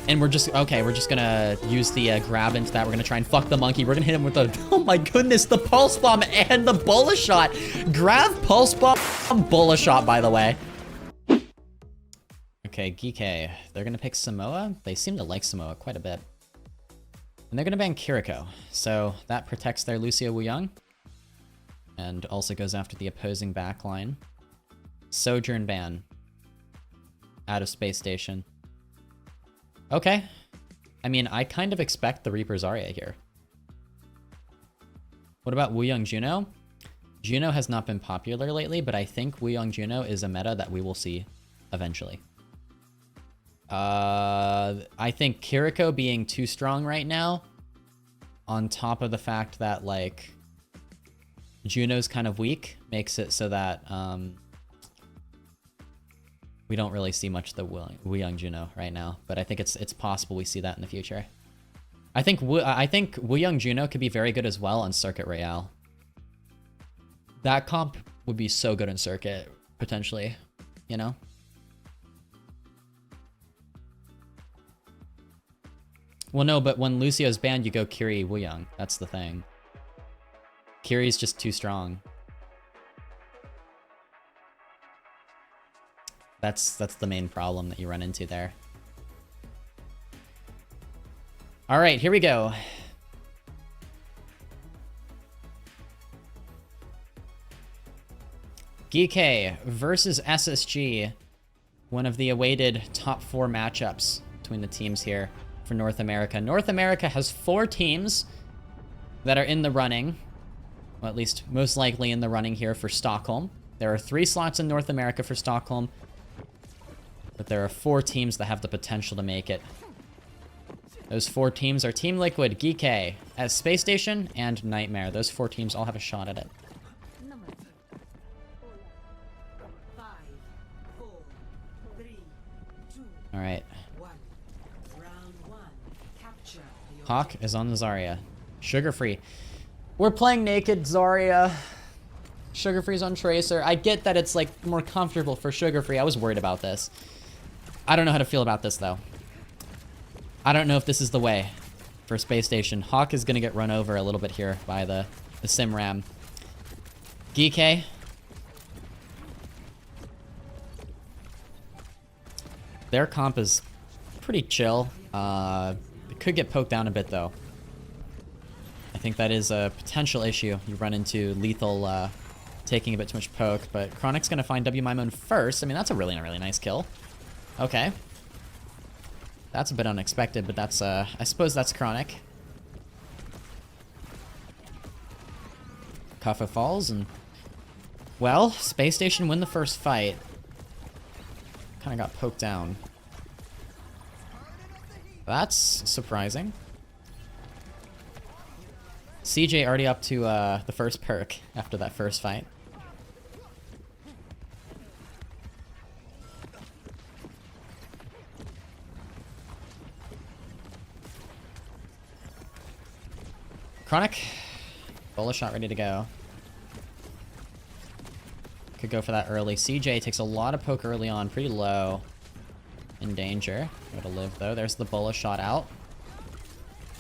And we're just, okay, we're just gonna use the grab into that. We're gonna try and fuck the monkey. We're gonna hit him with the, oh my goodness, the pulse bomb and the bullet shot. Grab, pulse bomb, bullet shot, by the way. Okay, Geekay. They're gonna pick Samoa. They seem to like Samoa quite a bit. And they're gonna ban Kiriko. So that protects their Lucio Wuyang. And also goes after the opposing backline. Sojourn ban. Out of Space Station. Okay. I mean, I kind of expect the Reaper Zarya here. What about Wuyang Juno? Juno has not been popular lately, but I think Wuyang Juno is a meta that we will see eventually. I think Kiriko being too strong right now, on top of the fact that, like, Juno's kind of weak, makes it so that, we don't really see much of the Wuyang Juno right now, but I think it's possible we see that in the future. I think Wuyang Juno could be very good as well on Circuit Royale. That comp would be so good in Circuit, potentially, you know? Well, no, but when Lucio's banned, you go Kiri Wuyang. That's the thing. Kiri's just too strong. That's the main problem that you run into there. All right, here we go. Geekay versus SSG. One of the awaited top 4 matchups between the teams here for North America. North America has 4 teams that are in the running. Well, at least most likely in the running here for Stockholm. There are 3 slots in North America for Stockholm. But there are 4 teams that have the potential to make it. Those 4 teams are Team Liquid, Geekay, as Space Station, and Nightmare. Those 4 teams all have a shot at it. Alright. Hawk is on the Zarya. Sugar-free. We're playing naked Zarya. Sugar-free's on Tracer. I get that it's, like, more comfortable for Sugar-free. I was worried about this. I don't know how to feel about this, though. I don't know if this is the way for Space Station. Hawk is going to get run over a little bit here by the Simram. Geekay. Their comp is pretty chill. It could get poked down a bit, though. I think that is a potential issue. You run into lethal taking a bit too much poke, but Chronic's going to find WMimon first. I mean, that's a really nice kill. Okay. That's a bit unexpected, but that's, I suppose that's Chronic. Kaffa falls, and... Well, Space Station win the first fight. Kinda got poked down. That's surprising. CJ already up to, the first perk after that first fight. Chronic. Bullet shot ready to go. Could go for that early. CJ takes a lot of poke early on, pretty low. In danger. Go to live though. There's the bullet shot out.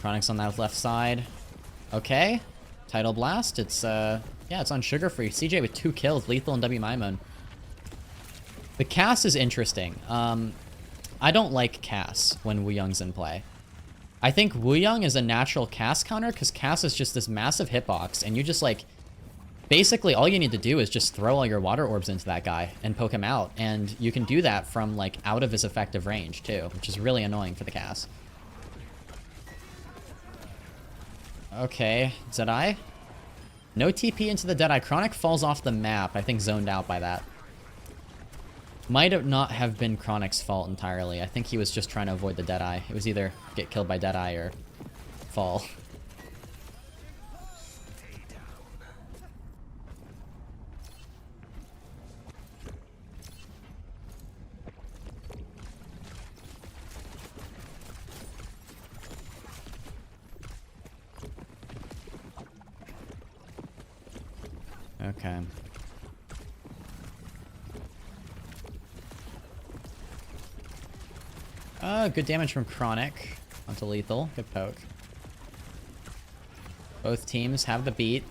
Chronic's on that left side. Okay. Tidal Blast. It's yeah, it's on Sugar Free. CJ with 2 kills, lethal and WMimon. The Cass is interesting. I don't like Cass when Wuyang's in play. I think Wuyang is a natural Cass counter because Cass is just this massive hitbox, and you just, like, basically all you need to do is just throw all your water orbs into that guy and poke him out, and you can do that from, like, out of his effective range too, which is really annoying for the Cass. Okay, Deadeye. No TP into the Deadeye. Chronic falls off the map. I think zoned out by that. Might have not have been Chronic's fault entirely. I think he was just trying to avoid the Deadeye. It was either get killed by Deadeye or fall. Okay. Good damage from Chronic onto Lethal. Good poke. Both teams have the beat.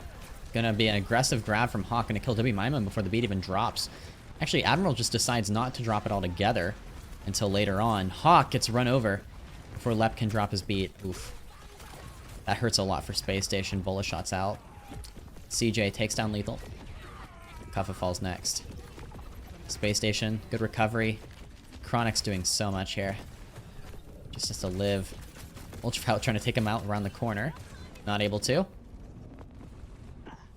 Gonna be an aggressive grab from Hawk. Gonna kill WMimon before the beat even drops. Actually, Admiral just decides not to drop it altogether until later on. Hawk gets run over before Lep can drop his beat. Oof. That hurts a lot for Space Station. Bullet shots out. CJ takes down Lethal. Kuffa falls next. Space Station, good recovery. Chronic's doing so much here. Just has to live. Ultraviolet trying to take him out around the corner. Not able to.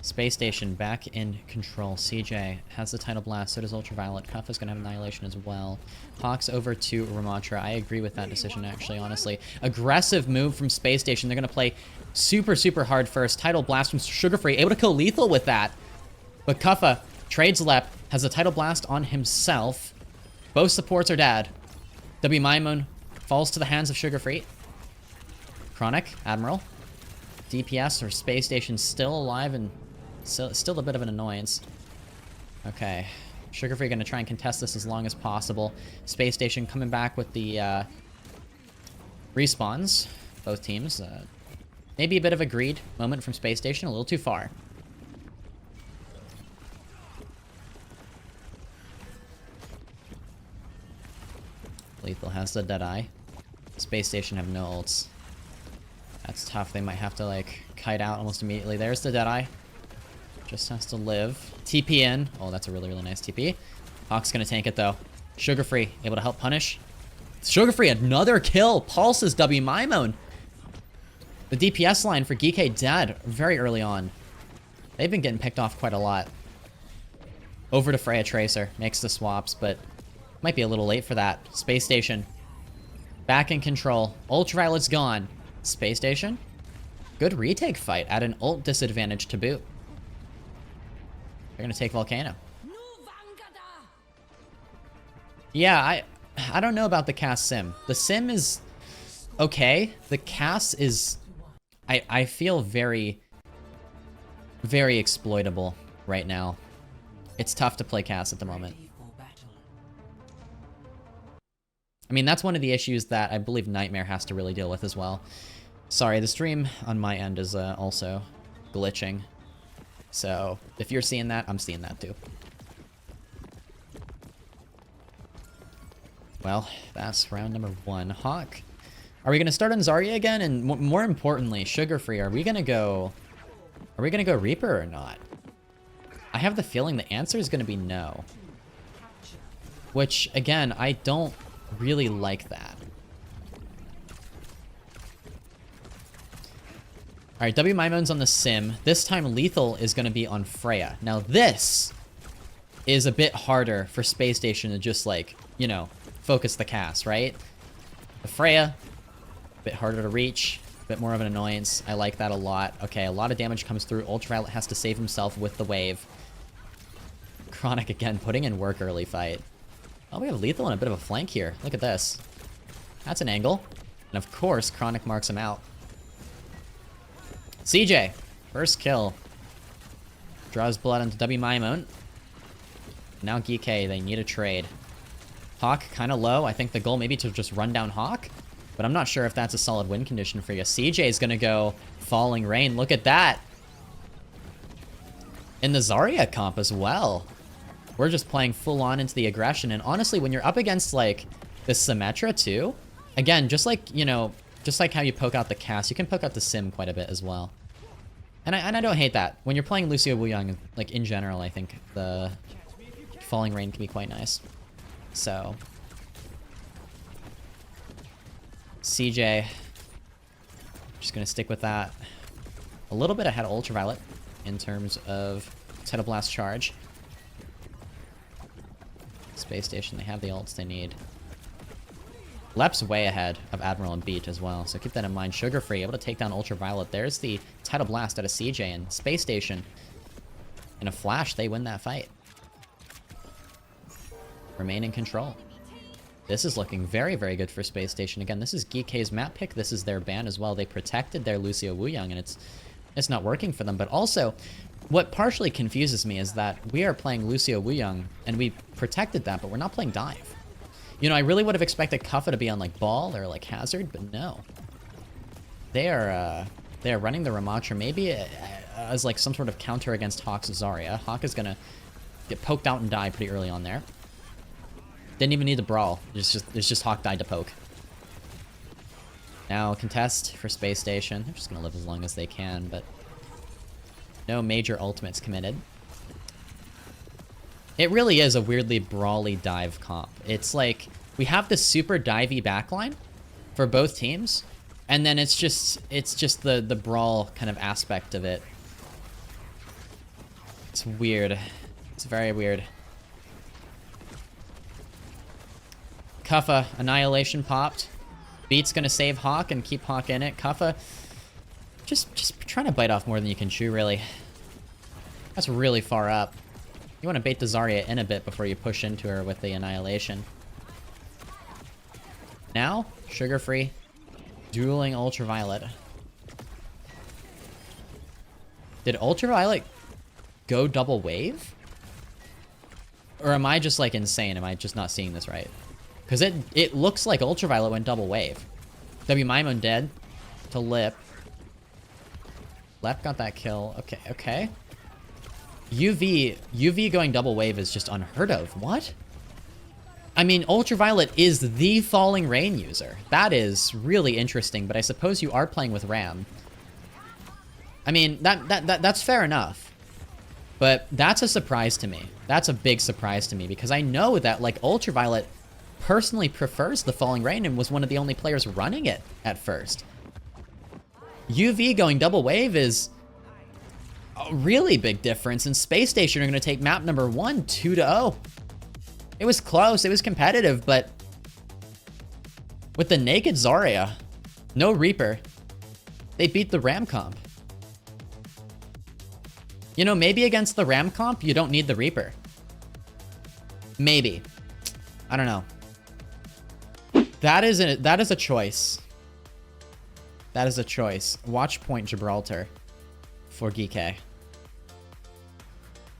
Space Station back in control. CJ has the Tidal Blast, so does Ultraviolet. Kuffa's gonna have Annihilation as well. Hawks over to Ramatra. I agree with that decision, actually, honestly. Aggressive move from Space Station. They're gonna play super, super hard first. Tidal Blast from Sugar Free, able to kill Lethal with that. But Kuffa trades Lep, has a Tidal Blast on himself. Both supports are dead. WMimon falls to the hands of Sugar Free. Chronic, Admiral. DPS or Space Station still alive and still a bit of an annoyance. Okay. Sugar Free gonna try and contest this as long as possible. Space Station coming back with the respawns. Both teams. Maybe a bit of a greed moment from Space Station, a little too far. Lethal has the Deadeye. Space Station have no ults. That's tough. They might have to, like, kite out almost immediately. There's the Deadeye. Just has to live. TP in. Oh, that's a really, really nice TP. Hawk's gonna tank it, though. Sugar Free, able to help punish. Sugar Free, another kill. Pulses WMimon. The DPS line for Geekay dead very early on. They've been getting picked off quite a lot. Over to Freya Tracer. Makes the swaps, but might be a little late for that. Space Station. Back in control. Ultraviolet's gone. Space Station. Good retake fight at an ult disadvantage to boot. They're gonna take Volcano. Yeah, I don't know about the cast sim. The sim is okay. The cast is... I feel very, very exploitable right now. It's tough to play cast at the moment. I mean, that's one of the issues that I believe Nightmare has to really deal with as well. Sorry, the stream on my end is also glitching. So, if you're seeing that, I'm seeing that too. Well, that's round number 1. Hawk. Are we going to start on Zarya again? And more importantly, Sugar Free, are we going to go Reaper or not? I have the feeling the answer is going to be no. Which, again, I don't really like that. Alright, WMimon's on the sim. This time Lethal is going to be on Freya. Now this is a bit harder for Space Station to just, like, you know, focus the cast, right? The Freya, a bit harder to reach, a bit more of an annoyance. I like that a lot. Okay, a lot of damage comes through. Ultraviolet has to save himself with the wave. Chronic again, putting in work early fight. Oh, we have Lethal in a bit of a flank here. Look at this. That's an angle. And of course, Chronic marks him out. CJ, first kill. Draws blood onto WMimon. Now Geekay, they need a trade. Hawk kind of low. I think the goal maybe to just run down Hawk. But I'm not sure if that's a solid win condition for you. CJ is going to go Falling Rain. Look at that. In the Zarya comp as well. We're just playing full on into the aggression. And honestly, when you're up against, like, the Symmetra too, again, just like, you know, just like how you poke out the cast, you can poke out the sim quite a bit as well. And I don't hate that. When you're playing Lucio Wuyang, like, in general, I think the Falling Rain can be quite nice. So, CJ, just gonna stick with that. A little bit ahead of Ultraviolet in terms of Tidal Blast charge. Space Station, they have the ults they need. Lep's way ahead of Admiral and Beat as well, so keep that in mind. Sugar Free, able to take down Ultraviolet. There's the Tidal Blast out of CJ, and Space Station, in a flash, they win that fight. Remain in control. This is looking very, very good for Space Station. Again, this is Geekay's map pick. This is their ban as well. They protected their Lucio Wuyang, and it's not working for them. But also, what partially confuses me is that we are playing Lucio Wuyang, and we protected that, but we're not playing Dive. You know, I really would have expected Kuffa to be on, like, Ball or, like, Hazard, but no. They are running the Ramattra, maybe as, like, some sort of counter against Hawk's Zarya. Hawk is gonna get poked out and die pretty early on there. Didn't even need the brawl. It's just Hawk died to poke. Now, contest for Space Station. They're just gonna live as long as they can, but no major ultimates committed. It really is a weirdly brawly dive comp. It's like, we have this super divey backline for both teams, and then it's just the brawl kind of aspect of it. It's weird. It's very weird. Kuffa, Annihilation popped. Beat's gonna save Hawk and keep Hawk in it. Kuffa, just trying to bite off more than you can chew, really. That's really far up. You want to bait the Zarya in a bit before you push into her with the Annihilation. Now, sugar-free, dueling Ultraviolet. Did Ultraviolet go double wave? Or am I just, like, insane? Am I just not seeing this right? Because it looks like Ultraviolet went double wave. WMaimon dead to Lip. Lep got that kill. Okay, okay. UV going double wave is just unheard of. What? I mean, Ultraviolet is the Falling Rain user. That is really interesting, but I suppose you are playing with Ram. I mean, that's fair enough. But that's a surprise to me. That's a big surprise to me, because I know that, like, Ultraviolet personally prefers the Falling Rain and was one of the only players running it at first. UV going double wave is a really big difference, and Space Station are going to take map number 1, 2-0. It was close, it was competitive, but with the naked Zarya, no Reaper, they beat the Ram comp. You know, maybe against the Ram comp, you don't need the Reaper. Maybe. I don't know. That is a choice. That is a choice. Watch point Gibraltar for Geekay.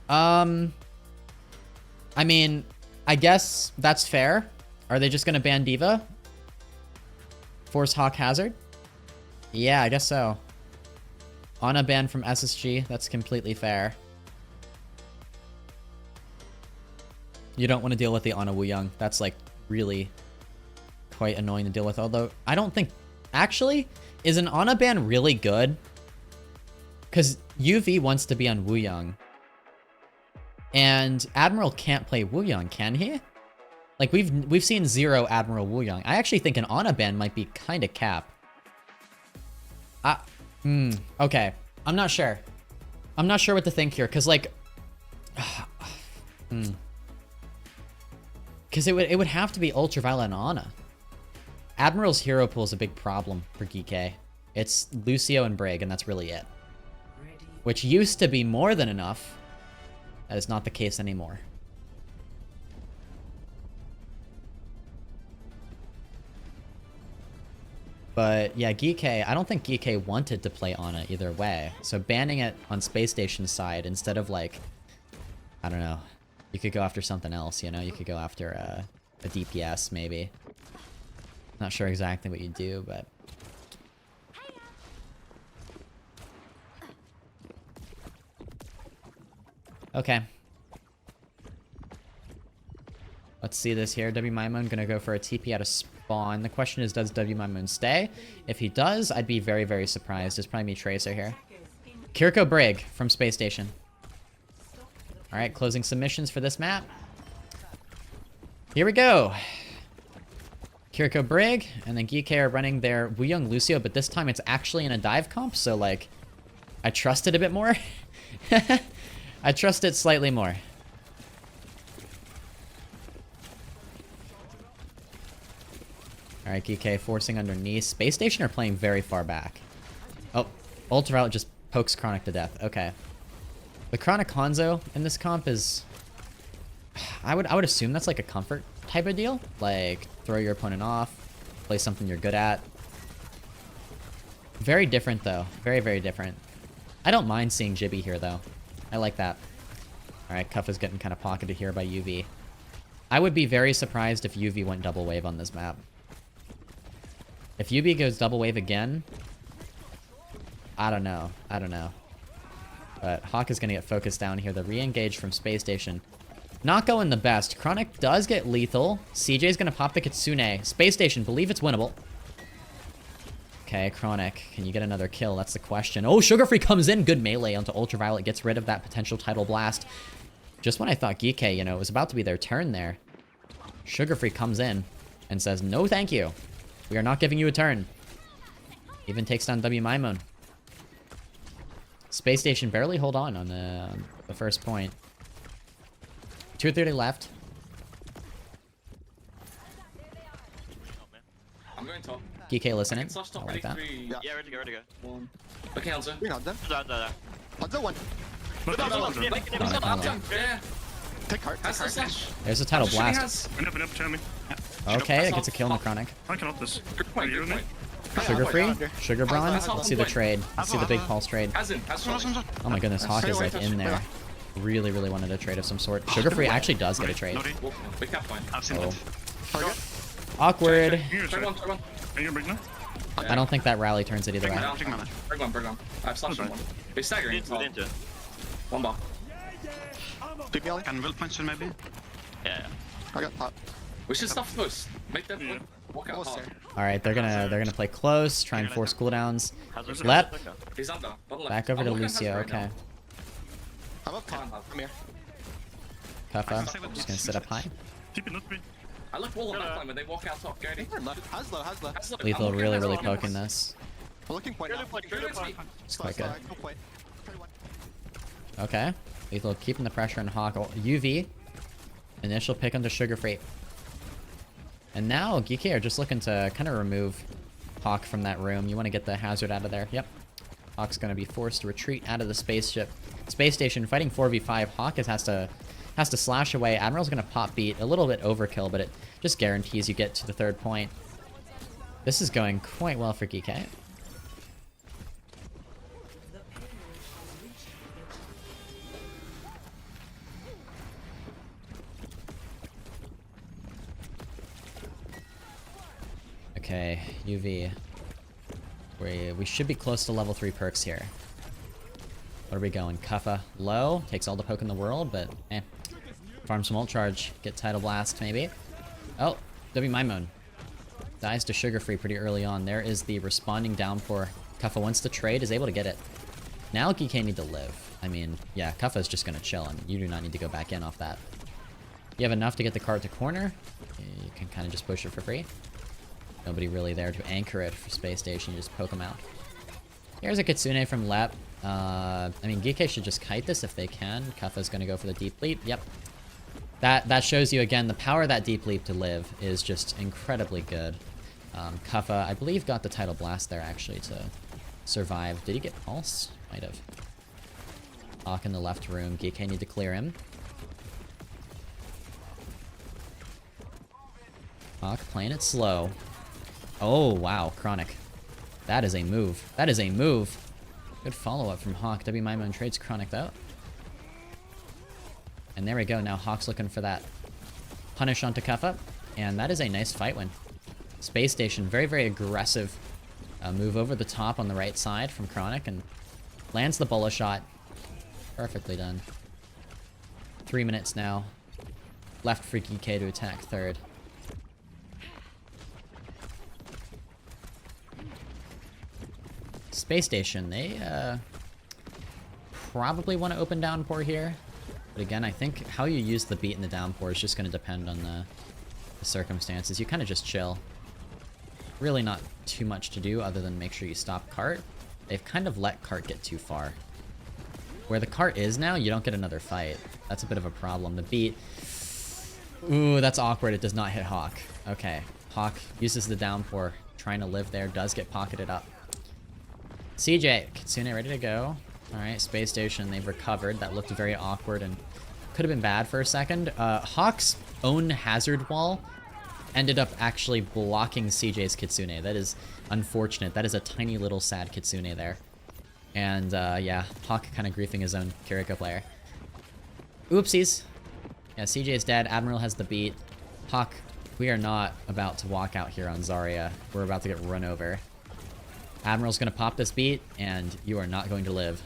I mean, I guess that's fair. Are they just gonna ban D.Va? Force Hawk Hazard? Yeah, I guess so. Ana ban from SSG, that's completely fair. You don't want to deal with the Ana Wuyang. That's, like, really quite annoying to deal with. Although, I don't think... Actually, is an Ana ban really good? Because UV wants to be on Wuyang. And Admiral can't play Wuyang, can he? Like, we've seen 0 Admiral Wuyang. I actually think an Ana ban might be kind of cap. Okay. I'm not sure. I'm not sure what to think here, because, like... Because it would have to be Ultraviolet and Ana. Admiral's hero pool is a big problem for Geekay. It's Lucio and Brig, and that's really it. Which used to be more than enough. That is not the case anymore. But yeah, Geekay, I don't think Geekay wanted to play Ana either way. So banning it on Space Station's side instead of, like, I don't know. You could go after something else, you know? You could go after a DPS, maybe. Not sure exactly what you do, but... Okay. Let's see this here. WMaimon gonna go for a TP out of spawn. The question is, does WMaimon stay? If he does, I'd be very, very surprised. There's probably me Tracer here. Kiriko Brig from Space Station. Alright, closing submissions for this map. Here we go. Kiriko Brig, and then Geekay are running their Wuyang Lucio, but this time it's actually in a dive comp, so, like, I trust it a bit more. I trust it slightly more. Alright, Geekay forcing underneath. Space Station are playing very far back. Oh, Ultraviolet just pokes Chronic to death. Okay. The Chronic Hanzo in this comp is... I would assume that's like a comfort type of deal. Like, throw your opponent off, play something you're good at. Very different, though. Very, very different. I don't mind seeing Jibby here, though. I like that. Alright, Cuff is getting kind of pocketed here by UV. I would be very surprised if UV went double wave on this map. If UV goes double wave again, I don't know. I don't know. But Hawk is going to get focused down here. The re-engage from Space Station. Not going the best. Chronic does get lethal. CJ's going to pop the Kitsune. Space Station, believe it's winnable. Okay, Chronic, can you get another kill? That's the question. Oh, Sugar Free comes in. Good melee onto Ultraviolet. Gets rid of that potential Tidal Blast. Just when I thought Geekay, you know, it was about to be their turn there. Sugar Free comes in and says, no thank you. We are not giving you a turn. Even takes down WMyMon. Space Station barely hold on the first point. 2:30 left. I'm going top. Geekay listening. I like that. Yeah, ready to go, ready to go. Okay, Hanzo. Bring on them. There. Hanzo one. Yeah. Take heart. Take heart. Slash. There's a Tidal Blast. Up, tell me. Okay, it gets a kill on the Chronic. I cannot this. Good point. Sugar Free. Sugar Bronze. Let's see the trade. Let's see the big pulse trade. Oh my goodness, Hawk is like in there. Really, really wanted a trade of some sort. Sugar Free actually does get a trade. Oh. Awkward. I don't think that rally turns it either way. Bring one. I've slashed one. They're staggering. One bar. Can will punch maybe? Yeah. I got pop. We should stuff close. Make them walk out hard. All right, they're gonna play close, try and force cooldowns. Lep. He's under. Back over to Lucio. Okay. I'm up top. Come here. Kuffa. Just gonna sit up high. I look wall on that when they walk out top. Go Haslo. Lethal really poking this. I'm looking point now. It's quite good. Okay. Lethal keeping the pressure on Hawk. UV. Initial pick onto Sugar Free. And now Geekay are just looking to kind of remove Hawk from that room. You want to get the hazard out of there. Yep. Hawk's going to be forced to retreat out of the spaceship. Space Station fighting 4v5. Hawk has to slash away. Admiral's going to pop beat. A little bit overkill, but it just guarantees you get to the third point. This is going quite well for Geekay. Okay, UV. We should be close to level 3 perks here. What are we going? Kuffa low. Takes all the poke in the world, but eh. Farm some ult charge. Get Tidal Blast, maybe. Oh, WMyMon. Dies to Sugar Free pretty early on. There is the responding downpour. Kuffa wants to trade, is able to get it. Now Geekay need to live. I mean, yeah, Kuffa is just going to chill, and you do not need to go back in off that. You have enough to get the cart to corner. You can kind of just push it for free. Nobody really there to anchor it for Space Station. You just poke them out. Here's a Kitsune from Lep. I mean, Geekay should just kite this if they can. Kuffa's going to go for the deep leap. Yep. That shows you, again, the power of that deep leap to live is just incredibly good. Kuffa, I believe, got the Tidal Blast there, actually, to survive. Did he get Pulse? Might have. Hawk in the left room. Geekay need to clear him. Hawk playing it slow. Oh, wow. Chronic. That is a move. That is a move. Good follow-up from Hawk. WMyMon trades Chronic out. And there we go. Now Hawk's looking for that punish onto Kuffa. And that is a nice fight win. Space Station, very, very aggressive move over the top on the right side from Chronic. And lands the bullet shot. Perfectly done. 3 minutes now. Left for Geekay to attack third. Space Station, they probably want to open downpour here. But again, I think how you use the beat and the downpour is just going to depend on the circumstances. You kind of just chill. Really not too much to do other than make sure you stop cart. They've kind of let cart get too far. Where the cart is now, you don't get another fight. That's a bit of a problem. The beat... Ooh, that's awkward. It does not hit Hawk. Okay. Hawk uses the downpour. Trying to live there. Does get pocketed up. CJ, Kitsune ready to go. Alright, Space Station, they've recovered. That looked very awkward and could have been bad for a second. Hawk's own hazard wall ended up actually blocking CJ's Kitsune. That is unfortunate. That is a tiny little sad Kitsune there. And yeah, Hawk kind of griefing his own Kiriko player. Oopsies. Yeah, CJ is dead. Admiral has the beat. Hawk, we are not about to walk out here on Zarya. We're about to get run over. Admiral's gonna pop this beat, and you are not going to live.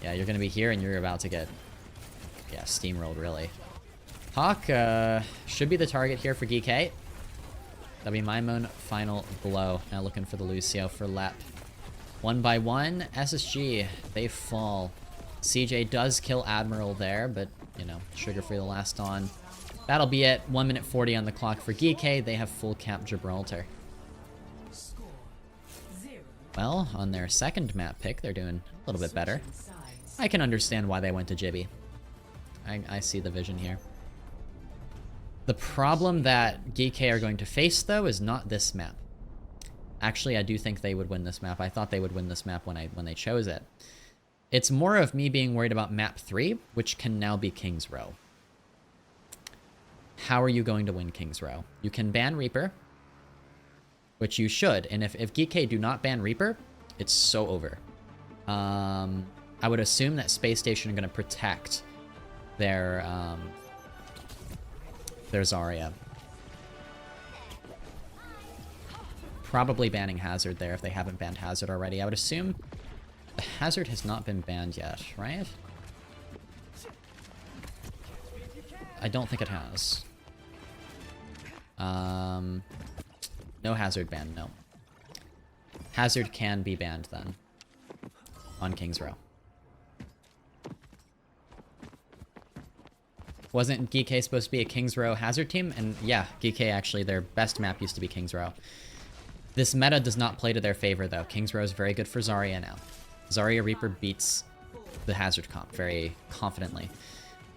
Yeah, you're gonna be here, and you're about to get... yeah, steamrolled, really. Hawk should be the target here for Geekay. That'll be my moan final blow. Now looking for the Lucio for Lep. 1 by 1, SSG, they fall. CJ does kill Admiral there, but, you know, Sugar Free the last on. That'll be it. 1 minute 40 on the clock for Geekay. They have full cap Gibraltar. Well, on their second map pick, they're doing a little bit better. I can understand why they went to Jibby. I see the vision here. The problem that Geekay are going to face, though, is not this map. Actually, I do think they would win this map. I thought they would win this map when they chose it. It's more of me being worried about map 3, which can now be King's Row. How are you going to win King's Row? You can ban Reaper, which you should. And if Geekay do not ban Reaper, it's so over. I would assume that Space Station are going to protect their Zarya. Probably banning Hazard there if they haven't banned Hazard already. I would assume the Hazard has not been banned yet, right? I don't think it has. No Hazard ban, no. Hazard can be banned then on King's Row. Wasn't Geekay supposed to be a King's Row Hazard team? And yeah, Geekay actually, their best map used to be King's Row. This meta does not play to their favor though. King's Row is very good for Zarya now. Zarya Reaper beats the Hazard comp very confidently.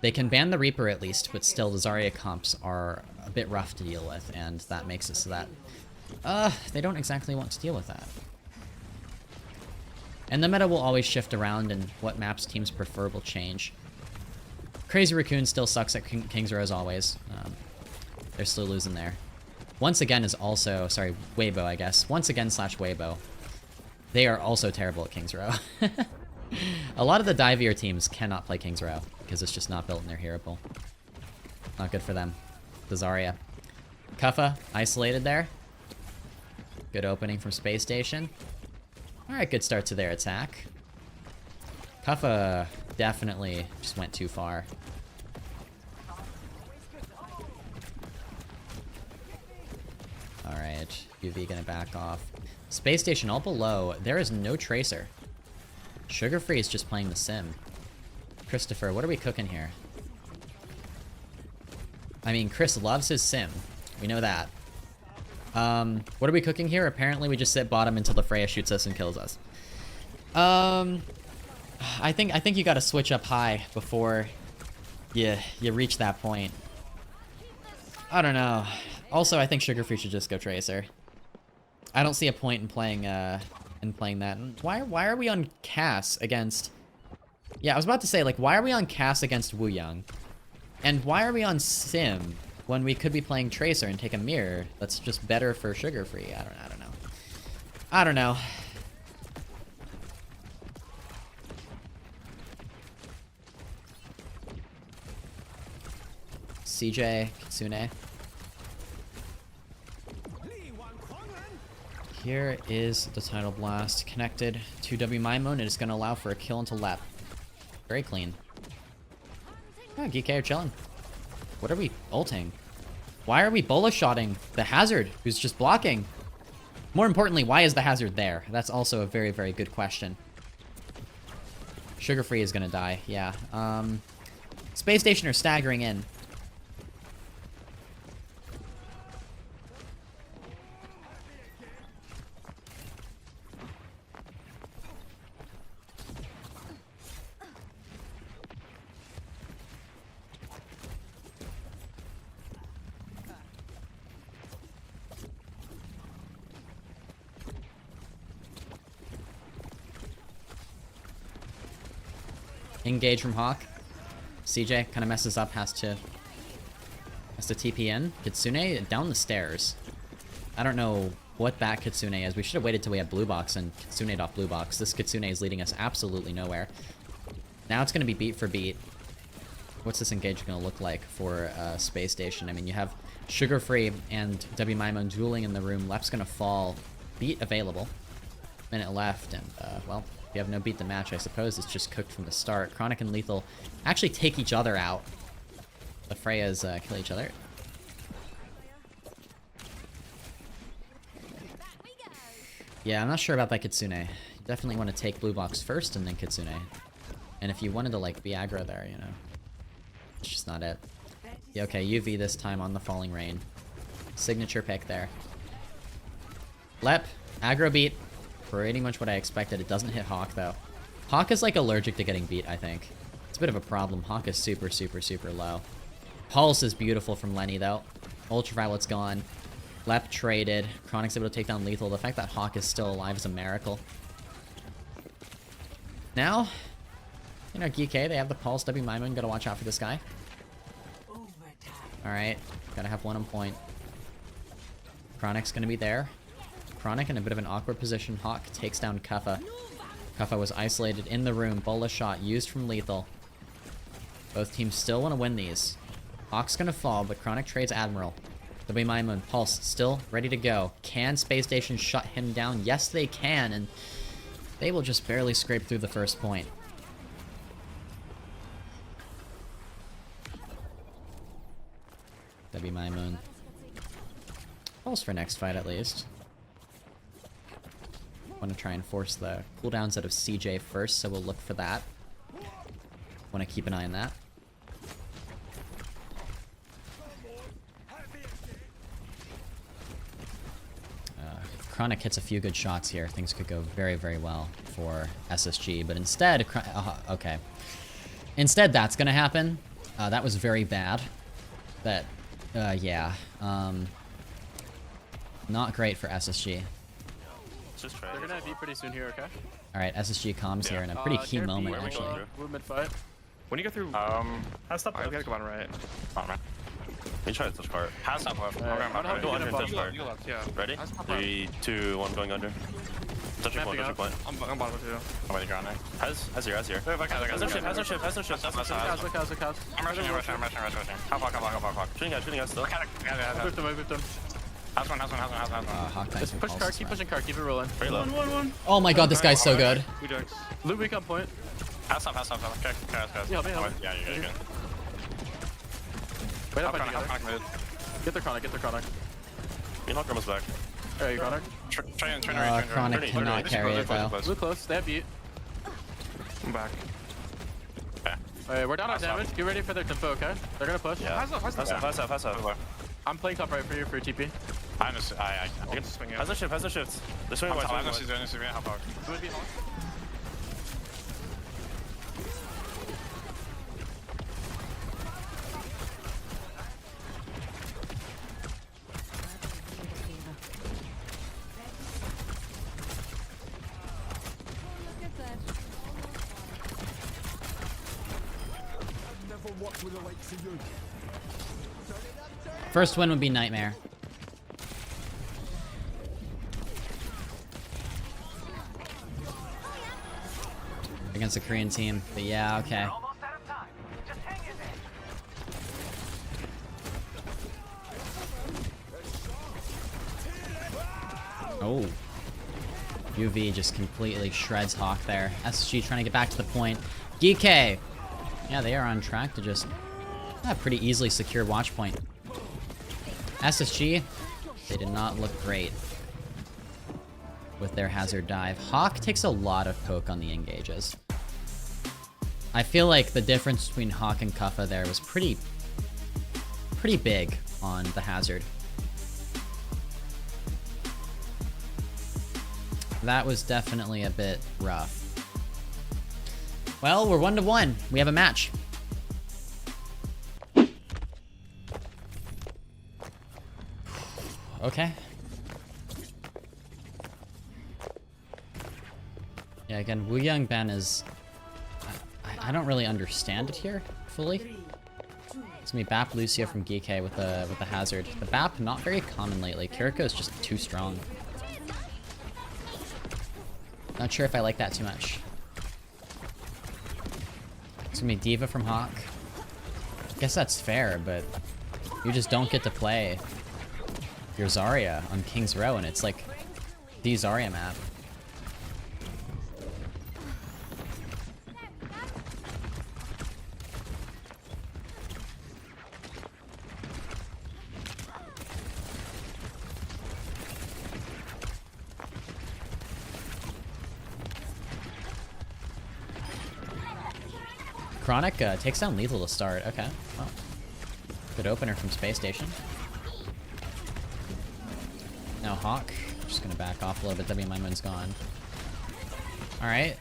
They can ban the Reaper at least, but still the Zarya comps are a bit rough to deal with, and that makes it so that they don't exactly want to deal with that. And the meta will always shift around, and what maps teams prefer will change. Crazy Raccoon still sucks at King's Row as always. They're still losing there. Once again is also, sorry, Weibo, I guess. Once again / Weibo. They are also terrible at King's Row. A lot of the Divier teams cannot play King's Row because it's just not built in their hero pool. Not good for them. The Zarya. Kuffa, isolated there. Good opening from Space Station. Alright, good start to their attack. Kuffa definitely just went too far. Alright, UV gonna back off. Space Station all below. There is no Tracer. Sugar Free is just playing the sim. Christopher, what are we cooking here? I mean, Chris loves his sim. We know that. What are we cooking here? Apparently we just sit bottom until the Freya shoots us and kills us. I think you gotta switch up high before you reach that point. I don't know. Also, I think Sugar Free should just go Tracer. I don't see a point in playing that. And why are we on Cass against... Yeah, I was about to say, like, why are we on Cass against Wu Yang? And why are we on Sim when we could be playing Tracer and take a mirror that's just better for Sugar Free? I don't know. CJ, Kitsune. Here is the Tidal Blast connected to W Mimon. It is going to allow for a kill into Lep. Very clean. Yeah, Geekay are chilling. What are we ulting? Why are we bola-shotting the Hazard, who's just blocking? More importantly, why is the Hazard there? That's also a very, very good question. Sugar Free is going to die, yeah. Space Station are staggering in. Engage from Hawk. CJ kind of messes up, has to TP in. Kitsune down the stairs. I don't know what that Kitsune is. We should have waited till we had blue box and Kitsune'd off blue box. This Kitsune is leading us absolutely nowhere. Now it's going to be beat for beat. what's this engage gonna look like for Space Station? I mean, you have Sugar Free and WMIMO dueling in the room. Lep's gonna fall. Beat available. Minute left, and well, if you have no beat the match, I suppose it's just cooked from the start. Chronic and Lethal actually take each other out. The Freyas kill each other. Yeah, I'm not sure about that Kitsune. You definitely want to take blue box first and then Kitsune. And if you wanted to like be aggro there, you know, it's just not it. Yeah, okay, UV this time on the falling rain. Signature pick there. Lep, aggro beat. Pretty much what I expected. It doesn't hit Hawk though. Hawk is like allergic to getting beat, I think. It's a bit of a problem. Hawk is super, super, super low. Pulse is beautiful from Lenny though. Ultraviolet's gone. Lep traded. Chronic's able to take down Lethal. The fact that Hawk is still alive is a miracle. Now, you know, Geekay, they have the Pulse. WMIMO, gotta watch out for this guy. Alright, gotta have one on point. Chronic's gonna be there. Chronic in a bit of an awkward position. Hawk takes down Kuffa. Kuffa was isolated in the room. Bola shot used from Lethal. Both teams still want to win these. Hawk's gonna fall, but Chronic trades Admiral. WMIMO and Pulse still ready to go. Can Space Station shut him down? Yes, they can, and they will just barely scrape through the first point. WMIMO. Pulse for next fight, at least. Want to try and force the cooldowns out of CJ first, so we'll look for that. Want to keep an eye on that. If Chronic hits a few good shots here, things could go very, very well for SSG, but instead, okay. Instead, that's gonna happen. That was very bad. That, yeah. Not great for SSG. They're gonna be pretty soon here, okay? Alright, SSG comms here in a pretty key moment, actually. Movement fight. When you go through, has stop. We gotta go on right. On right. We try to touch part. Has stop left. I'll Go under and touch You part. left, yeah. Ready? 3, 2, 1, going under. Touching point, touching point. I'm bottom of two. I'm ready to ground there. Has here. Has no shift. I'm rushing. Hop. Shooting us still. I whipped him. House one. Hawk dies from Push Pulse car, as keep well. pushing car, keep it rolling. Very low. Oh my god, this guy's so good. We jokes. Loot weak on point. House up. Okay, Yeah, me help. Yeah, you're good. Wait up, Hop, mid. Get the chronic. Me Hawk almost back. There you chronic. Try Chronic cannot carry it though. Blue close, they have beat. I'm back. Alright, we're down on damage. Get ready for their tempo, okay? They're gonna push. Yeah. Pass up. I'm playing top right for you for TP. I can swing it. Has no shift. They're swinging white. Would be Hawk. First win would be Nightmare. Against a Korean team, but yeah, okay. Oh. UV just completely shreds Hawk there. SSG trying to get back to the point. Geekay! Yeah, they are on track to just pretty easily secure watch point. SSG, they did not look great with their hazard dive. Hawk takes a lot of poke on the engages. I feel like the difference between Hawk and Kuffa there was pretty big on the hazard. That was definitely a bit rough. Well, we're 1-1. We have a match. Okay. Yeah, again, Wu Young Ben is... I don't really understand it here fully. It's gonna be Bap Lucio from Geekay with the hazard. The Bap not very common lately. Kiriko is just too strong. Not sure if I like that too much. It's gonna be Diva from Hawk. Guess that's fair, but you just don't get to play your Zarya on King's Row, and it's like the Zarya map. Chronic takes down Lethal to start. Okay, well, good opener from Space Station. Now Hawk, just gonna back off a little bit. WMymon's gone. All right,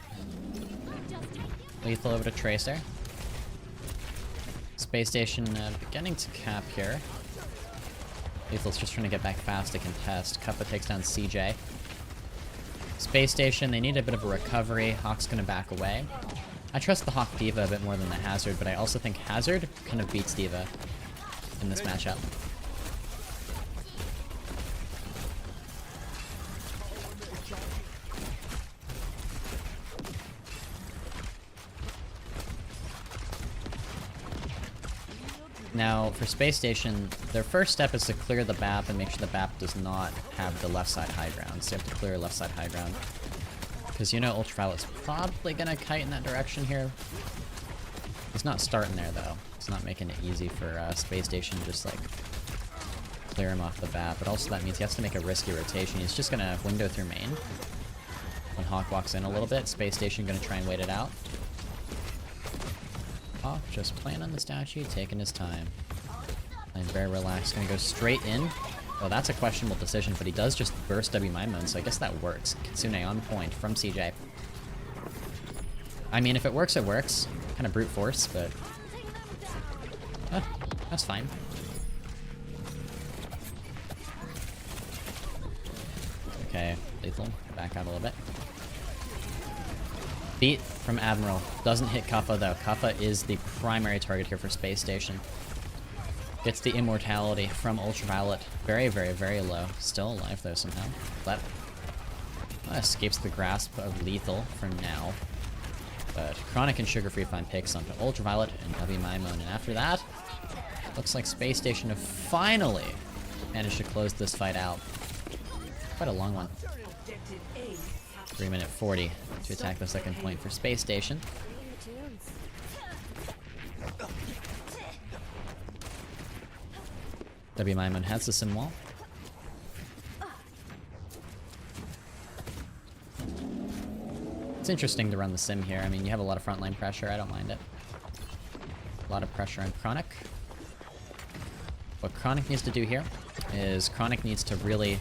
Lethal over to Tracer. Space Station beginning to cap here. Lethal's just trying to get back fast to contest. Kappa takes down CJ. Space Station, they need a bit of a recovery. Hawk's gonna back away. I trust the Hawk D.Va a bit more than the Hazard, but I also think Hazard kind of beats D.Va in this matchup. Now, for Space Station, their first step is to clear the BAP and make sure the BAP does not have the left side high ground. So you have to clear left side high ground. Because you know Ultraviolet's probably gonna kite in that direction here. He's not starting there though. It's not making it easy for Space Station to just like clear him off the bat. But also that means he has to make a risky rotation. He's just gonna window through main. When Hawk walks in a little bit, Space Station gonna try and wait it out. Hawk just playing on the statue, taking his time. Playing very relaxed, gonna go straight in. Well, that's a questionable decision, but he does just burst WMymon, so I guess that works. Kitsune on point from CJ. I mean, if it works, it works. Kind of brute force, but... that's fine. Okay, Lethal, back out a little bit. Beat from Admiral. Doesn't hit Kappa, though. Kappa is the primary target here for Space Station. Gets the immortality from Ultraviolet. Very, very, very low. Still alive, though, somehow. But escapes the grasp of Lethal for now. But Chronic and Sugar Free find picks onto Ultraviolet and WMymon. And after that, looks like Space Station have finally managed to close this fight out. Quite a long one. 3 minute 40 to attack the second point for Space Station. WMymon has the sim wall. It's interesting to run the sim here. I mean, you have a lot of frontline pressure. I don't mind it. A lot of pressure on Chronic. What Chronic needs to do here is Chronic needs to really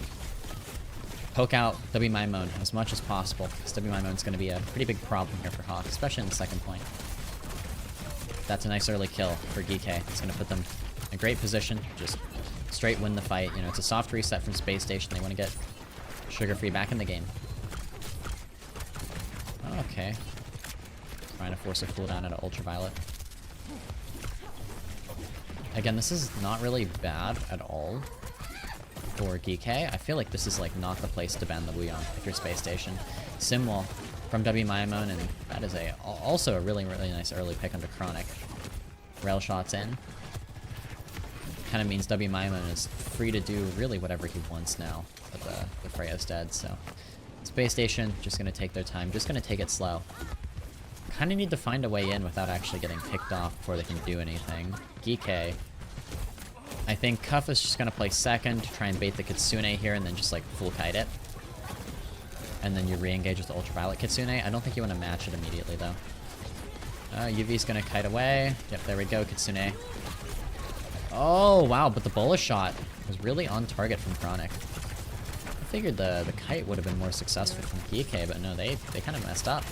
poke out WMymon as much as possible, because WMymon's going to be a pretty big problem here for Hawk, especially in the second point. That's a nice early kill for Geekay. It's going to put them in a great position. Just straight win the fight. You know, it's a soft reset from Space Station. They want to get Sugar Free back in the game. Okay. Trying to force a cooldown out of Ultraviolet. Again, this is not really bad at all for Geekay. I feel like this is like not the place to ban the Wuyong if you're Space Station. Simwall from WMymon, and that is also a really, really nice early pick under Chronic. Rail shots in. Kind of means WMymon is free to do really whatever he wants now that the Freya's dead, so... Space Station, just gonna take their time, just gonna take it slow. Kinda need to find a way in without actually getting picked off before they can do anything. Geekay. I think Cuff is just gonna play second, try and bait the Kitsune here, and then just like full kite it. And then you re-engage with the Ultraviolet Kitsune. I don't think you want to match it immediately though. UV's gonna kite away. Yep, there we go, Kitsune. Oh, wow, but the bullet shot was really on target from Chronic. I figured the kite would have been more successful from Geekay, but no, they kind of messed up.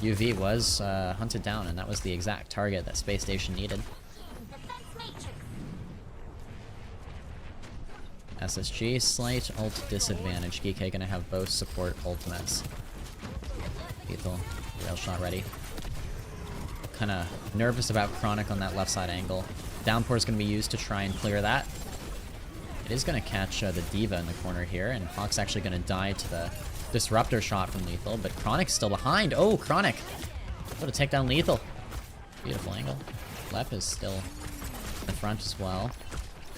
UV was hunted down, and that was the exact target that Space Station needed. SSG, slight ult disadvantage. Geekay gonna have both support ultimates. Lethal, rail shot ready. Kinda nervous about Chronic on that left side angle. Downpour is gonna be used to try and clear that. It is gonna catch the D.Va in the corner here, and Hawk's actually gonna die to the Disruptor shot from Lethal, but Chronic's still behind. Oh, Chronic! Able to take down Lethal. Beautiful angle. Lep is still in the front as well.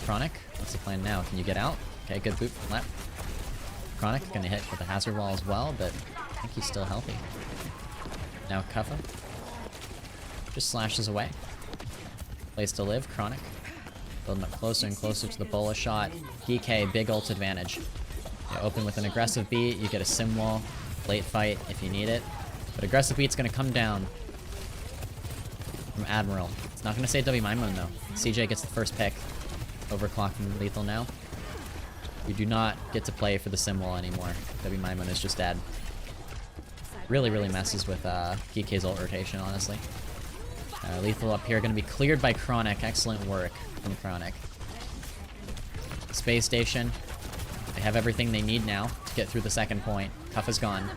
Chronic, what's the plan now? Can you get out? Okay, good boot from Lep. Chronic gonna hit with the hazard wall as well, but I think he's still healthy. Now Kuffa just slashes away. Place to live, Chronic. Building up closer and closer to the bola shot. Geekay, big ult advantage. You open with an aggressive beat, you get a sim wall. Late fight if you need it. But aggressive beat's gonna come down from Admiral. It's not gonna say W Mimon though. CJ gets the first pick. Overclock from Lethal now. You do not get to play for the sim wall anymore. W Mimon is just dead. Really, really messes with Geekay's ult rotation, honestly. Lethal up here gonna be cleared by Chronic. Excellent work from Chronic. Space Station. They have everything they need now to get through the second point. Cuff is gone.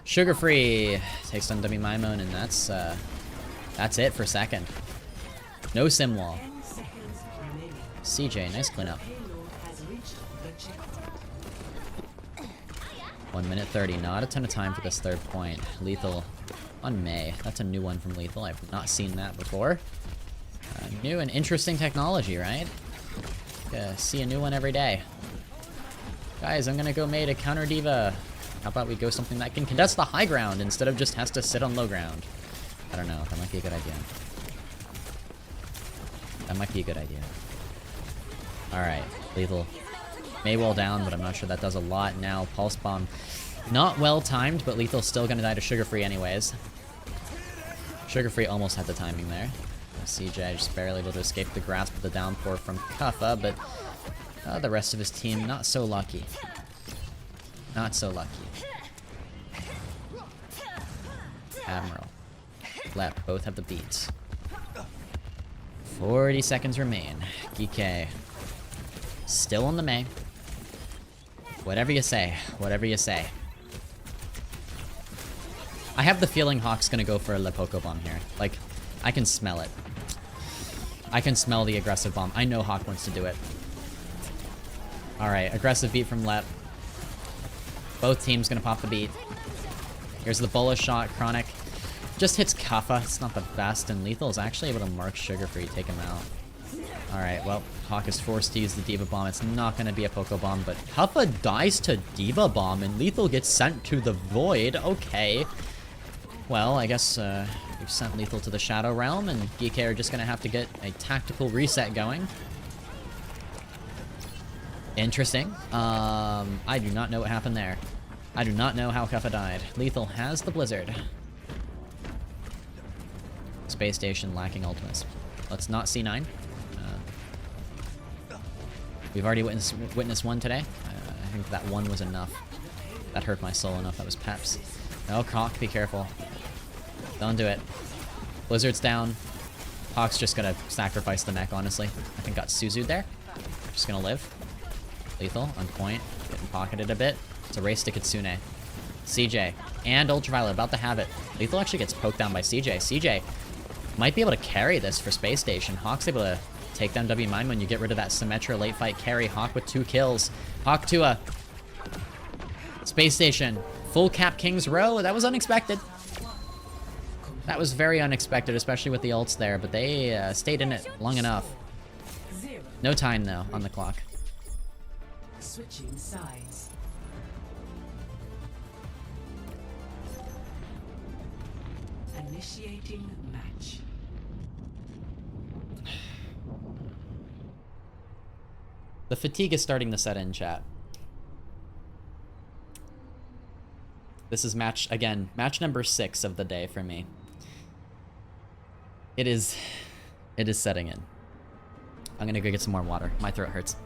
Sugar Free takes on W Mimon, and that's it for second. No sim wall. CJ, nice cleanup. 1 minute 30, not a ton of time for this third point. Lethal on May. That's a new one from Lethal. I've not seen that before. New and interesting technology, right? See a new one every day. Guys, I'm gonna go May to counter Diva. How about we go something that can contest the high ground instead of just has to sit on low ground? I don't know. That might be a good idea. That might be a good idea. Alright, Lethal. May wall down, but I'm not sure that does a lot now. Pulse Bomb. Not well timed, but Lethal's still gonna die to Sugar Free anyways. Sugar Free almost had the timing there. CJ just barely able to escape the grasp of the downpour from Kuffa, but the rest of his team not so lucky. Not so lucky. Admiral. Lep, both have the beats. 40 seconds remain. Geekay. Still on the May. Whatever you say. Whatever you say. I have the feeling Hawk's gonna go for a Le Poco Bomb here. Like, I can smell it. I can smell the aggressive bomb. I know Hawk wants to do it. Alright, aggressive beat from Lep. Both teams gonna pop the beat. Here's the bullet shot. Chronic just hits Kuffa. It's not the best, and Lethal is actually able to mark Sugar Free, take him out. Alright, well, Hawk is forced to use the Diva Bomb. It's not gonna be a Poco Bomb, but Kuffa dies to Diva Bomb, and Lethal gets sent to the Void. Okay. Well, I guess we've sent Lethal to the Shadow Realm, and Geekay are just gonna have to get a tactical reset going. Interesting. I do not know what happened there. I do not know how Kuffa died. Lethal has the Blizzard. Space Station lacking ultimates. Let's not C9. We've already witnessed one today. I think that one was enough. That hurt my soul enough. That was Peps. No, Cock, be careful. Don't do it. Blizzard's down. Hawk's just gonna sacrifice the mech, honestly. I think got Suzu'd there. Just gonna live. Lethal, on point. Getting pocketed a bit. It's a race to Kitsune. CJ and Ultraviolet about to have it. Lethal actually gets poked down by CJ. CJ might be able to carry this for Space Station. Hawk's able to take down W Mine when you get rid of that Symmetra late fight carry. Hawk with 2 kills. Hawk to a Space Station. Full cap King's Row. That was unexpected. That was very unexpected, especially with the ults there, but they stayed in it long enough. No time, though, on the clock. Switching sides. Initiating match. The fatigue is starting to set in, chat. This is match number 6 of the day for me. It is setting in. I'm gonna go get some more water. My throat hurts.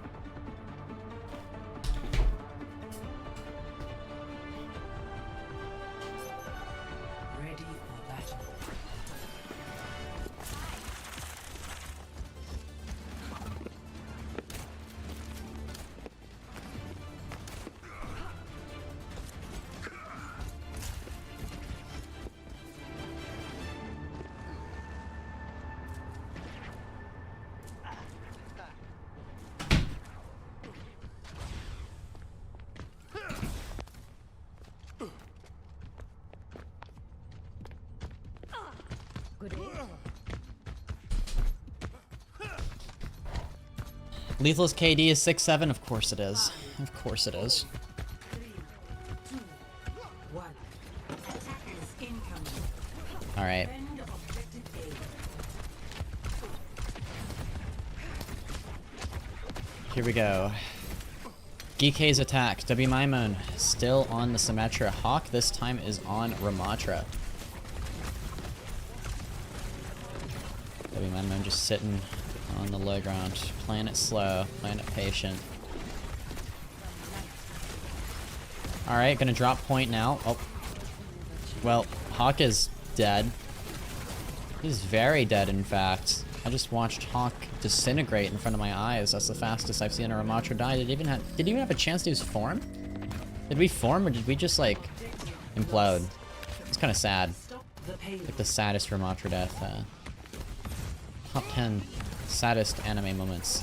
Ready for battle. Lethal's KD is 6-7. Of course it is. Of course it is. 3, 2, 1. Attackers incoming. Alright. Defend objective A. Here we go. Geekay's attack. W Maimon still on the Symmetra. Hawk this time is on Ramatra. W Maimon just sitting on the low ground. Playing it slow. Playing it patient. Alright, gonna drop point now. Oh. Well, Hawk is dead. He's very dead, in fact. I just watched Hawk disintegrate in front of my eyes. That's the fastest I've seen a Ramatra die. Did he even have a chance to use form? Did we form or did we just like implode? It's kind of sad. Like the saddest Ramatra death. Top 10 saddest anime moments.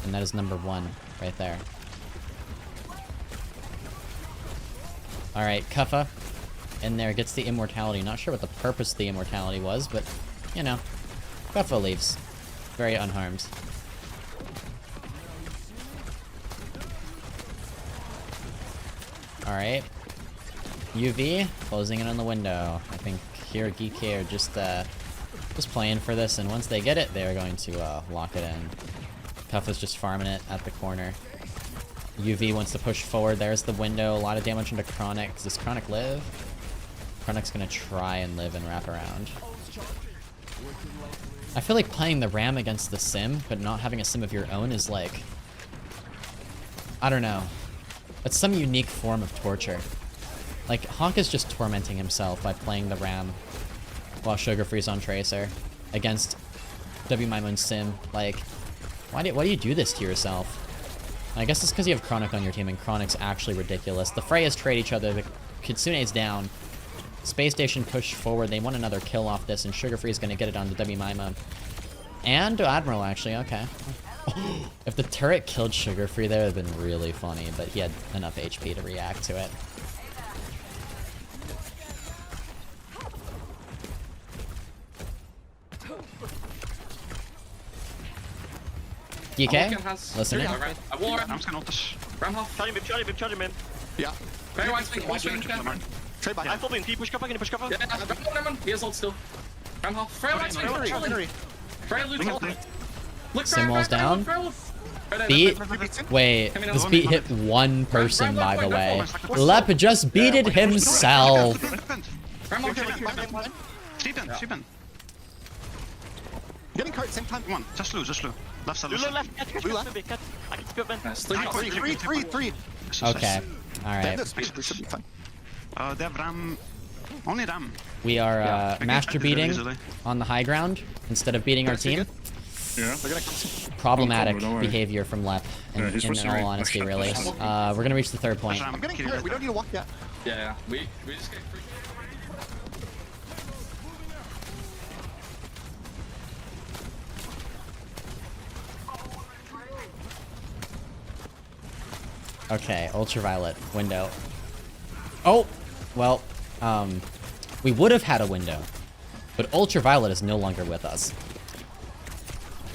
And that is number 1 right there. Alright, Kuffa in there gets the immortality. Not sure what the purpose of the immortality was, but you know. Kuffa leaves. Very unharmed. Alright. UV, closing in on the window. I think here Geekay are just playing for this, and once they get it, they're going to lock it in. Kuffa's just farming it at the corner. UV wants to push forward. There's the window. A lot of damage into Chronic. Does this Chronic live? Chronic's gonna try and live and wrap around. I feel like playing the Ram against the Sim, but not having a Sim of your own is like... I don't know. It's some unique form of torture. Like, Hawk is just tormenting himself by playing the Ram while Sugar Free's on Tracer against W Maimon's Sim. Like, why do you do this to yourself? I guess it's because you have Chronic on your team, and Chronic's actually ridiculous. The Freyas trade each other. The Kitsune's down. Space Station push forward. They want another kill off this, and Sugar Free's gonna get it onto W Maimon. And Admiral, actually. Okay. If the turret killed Sugar Free there, it would have been really funny, but he had enough HP to react to it. Geekay, listening. I'm just gonna ult this. Charging him. Yeah. Very wide swing, wide swing. Trade back. I'm full in. Push cover, push cover. Yeah, Ram, he has ult still. Ram half. Freya wide swing, Freya. Freya lose ult. Look, Simwall's down. Beat. Wait, this beat hit one person, by the way. Lep just beated himself. Sleep in. Getting cart same time. Come on, just Lou. Left side. Lulu left. Catch. I can spit, man. 3. Okay, They alright. have space, we should be fine. They have Ram. Only Ram. We are master beating easily. on the high ground instead of beating our team. Yeah. They're gonna Problematic Don't worry. behavior from Lep, in all honesty, really. We're gonna reach the third point. I'm getting cart. We don't need to walk yet. Yeah, we just get free. Okay, ultraviolet window. Oh, well, we would have had a window, but ultraviolet is no longer with us.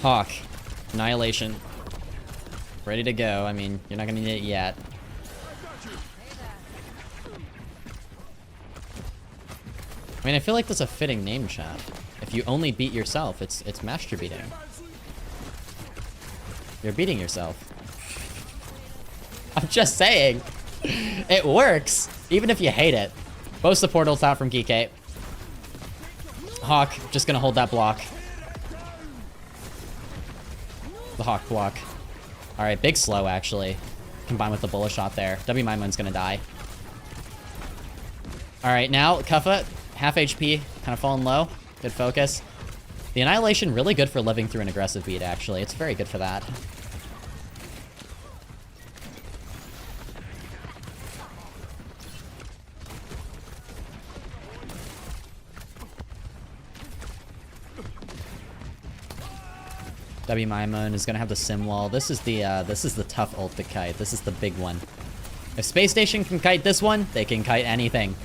Hawk, annihilation, ready to go. I mean, you're not gonna need it yet. I mean, I feel like that's a fitting name, chat. If you only beat yourself, it's master beating. You're beating yourself. I'm just saying. It works, even if you hate it. Both support ults out from Geekay. Hawk, just gonna hold that block. The Hawk block. Alright, big slow, actually. Combined with the bullet shot there. W Maimon's gonna die. Alright, now, Kuffa, half HP, kind of falling low. Good focus. The Annihilation, really good for living through an aggressive beat, actually. It's very good for that. W Maimon is gonna have the sim wall. This is the tough ult to kite. This is the big one. If Space Station can kite this one, they can kite anything.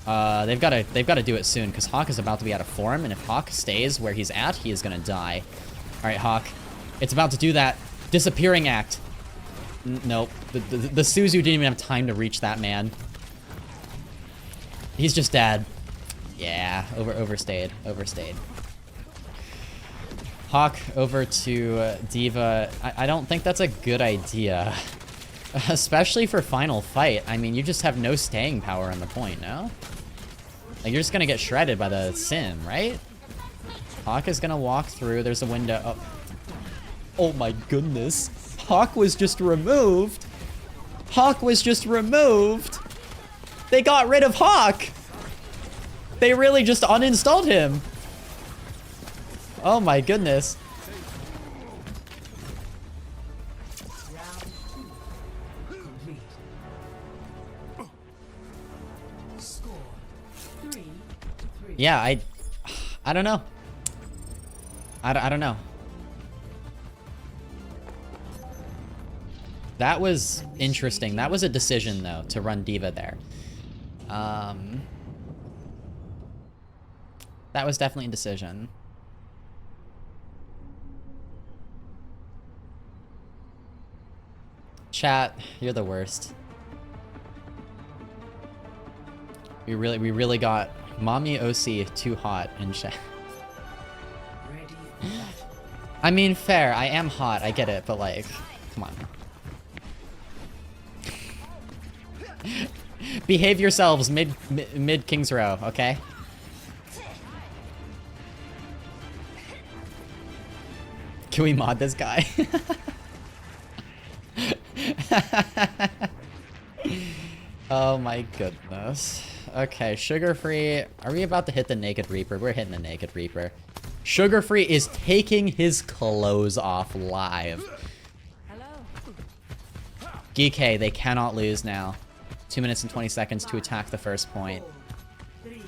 They've got to do it soon because Hawk is about to be out of form, and if Hawk stays where he's at, he is gonna die. All right, Hawk, it's about to do that disappearing act. Nope, the Suzu didn't even have time to reach that man. He's just dead. Yeah, overstayed. Hawk over to D.Va. I don't think that's a good idea. Especially for final fight. I mean, you just have no staying power on the point, no? Like, you're just gonna get shredded by the sim, right? Hawk is gonna walk through. There's a window. Oh, oh my goodness. Hawk was just removed. Hawk was just removed. They got rid of Hawk. They really just uninstalled him. Oh my goodness. Yeah, I don't know. I don't know. That was interesting. That was a decision, though, to run D.Va there. That was definitely a decision. Chat, you're the worst. We really got Mommy OC too hot in chat. I mean, fair. I am hot. I get it, but like, come on. Behave yourselves mid King's Row, okay? Can we mod this guy? Oh my goodness. Okay, Sugar Free. Are we about to hit the Naked Reaper? We're hitting the Naked Reaper. Sugar Free is taking his clothes off live. Hello. Geekay, they cannot lose now. 2 minutes and 20 seconds to attack the first point. 4, 3,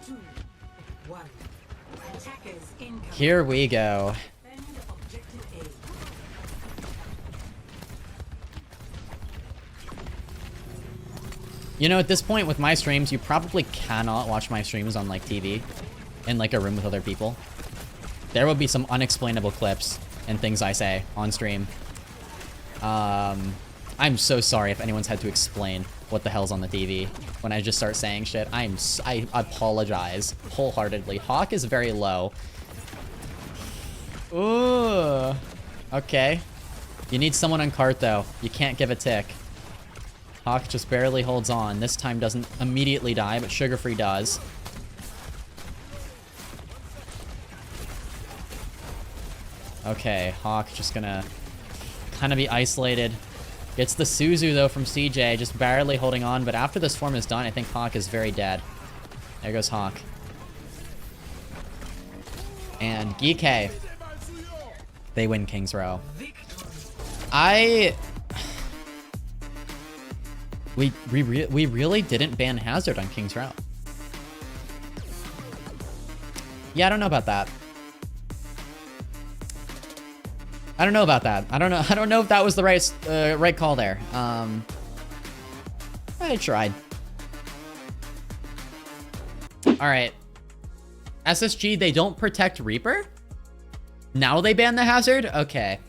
2, 1. Attackers incoming. Here we go. Defend objective A. You know, at this point with my streams, you probably cannot watch my streams on like TV in like a room with other people. There will be some unexplainable clips and things I say on stream. I'm so sorry if anyone's had to explain what the hell's on the TV when I just start saying shit. I apologize wholeheartedly. Hawk is very low. Ooh. Okay. You need someone on cart though. You can't give a tick. Hawk just barely holds on. This time doesn't immediately die, but Sugar Free does. Okay, Hawk just gonna kind of be isolated. Gets the Suzu though from CJ, just barely holding on, but after this form is done, I think Hawk is very dead. There goes Hawk. And Geekay. They win King's Row. We really didn't ban Hazard on King's Row. Yeah, I don't know about that. I don't know about that. I don't know if that was the right call there. I tried. All right. SSG, they don't protect Reaper? Now they ban the Hazard? Okay.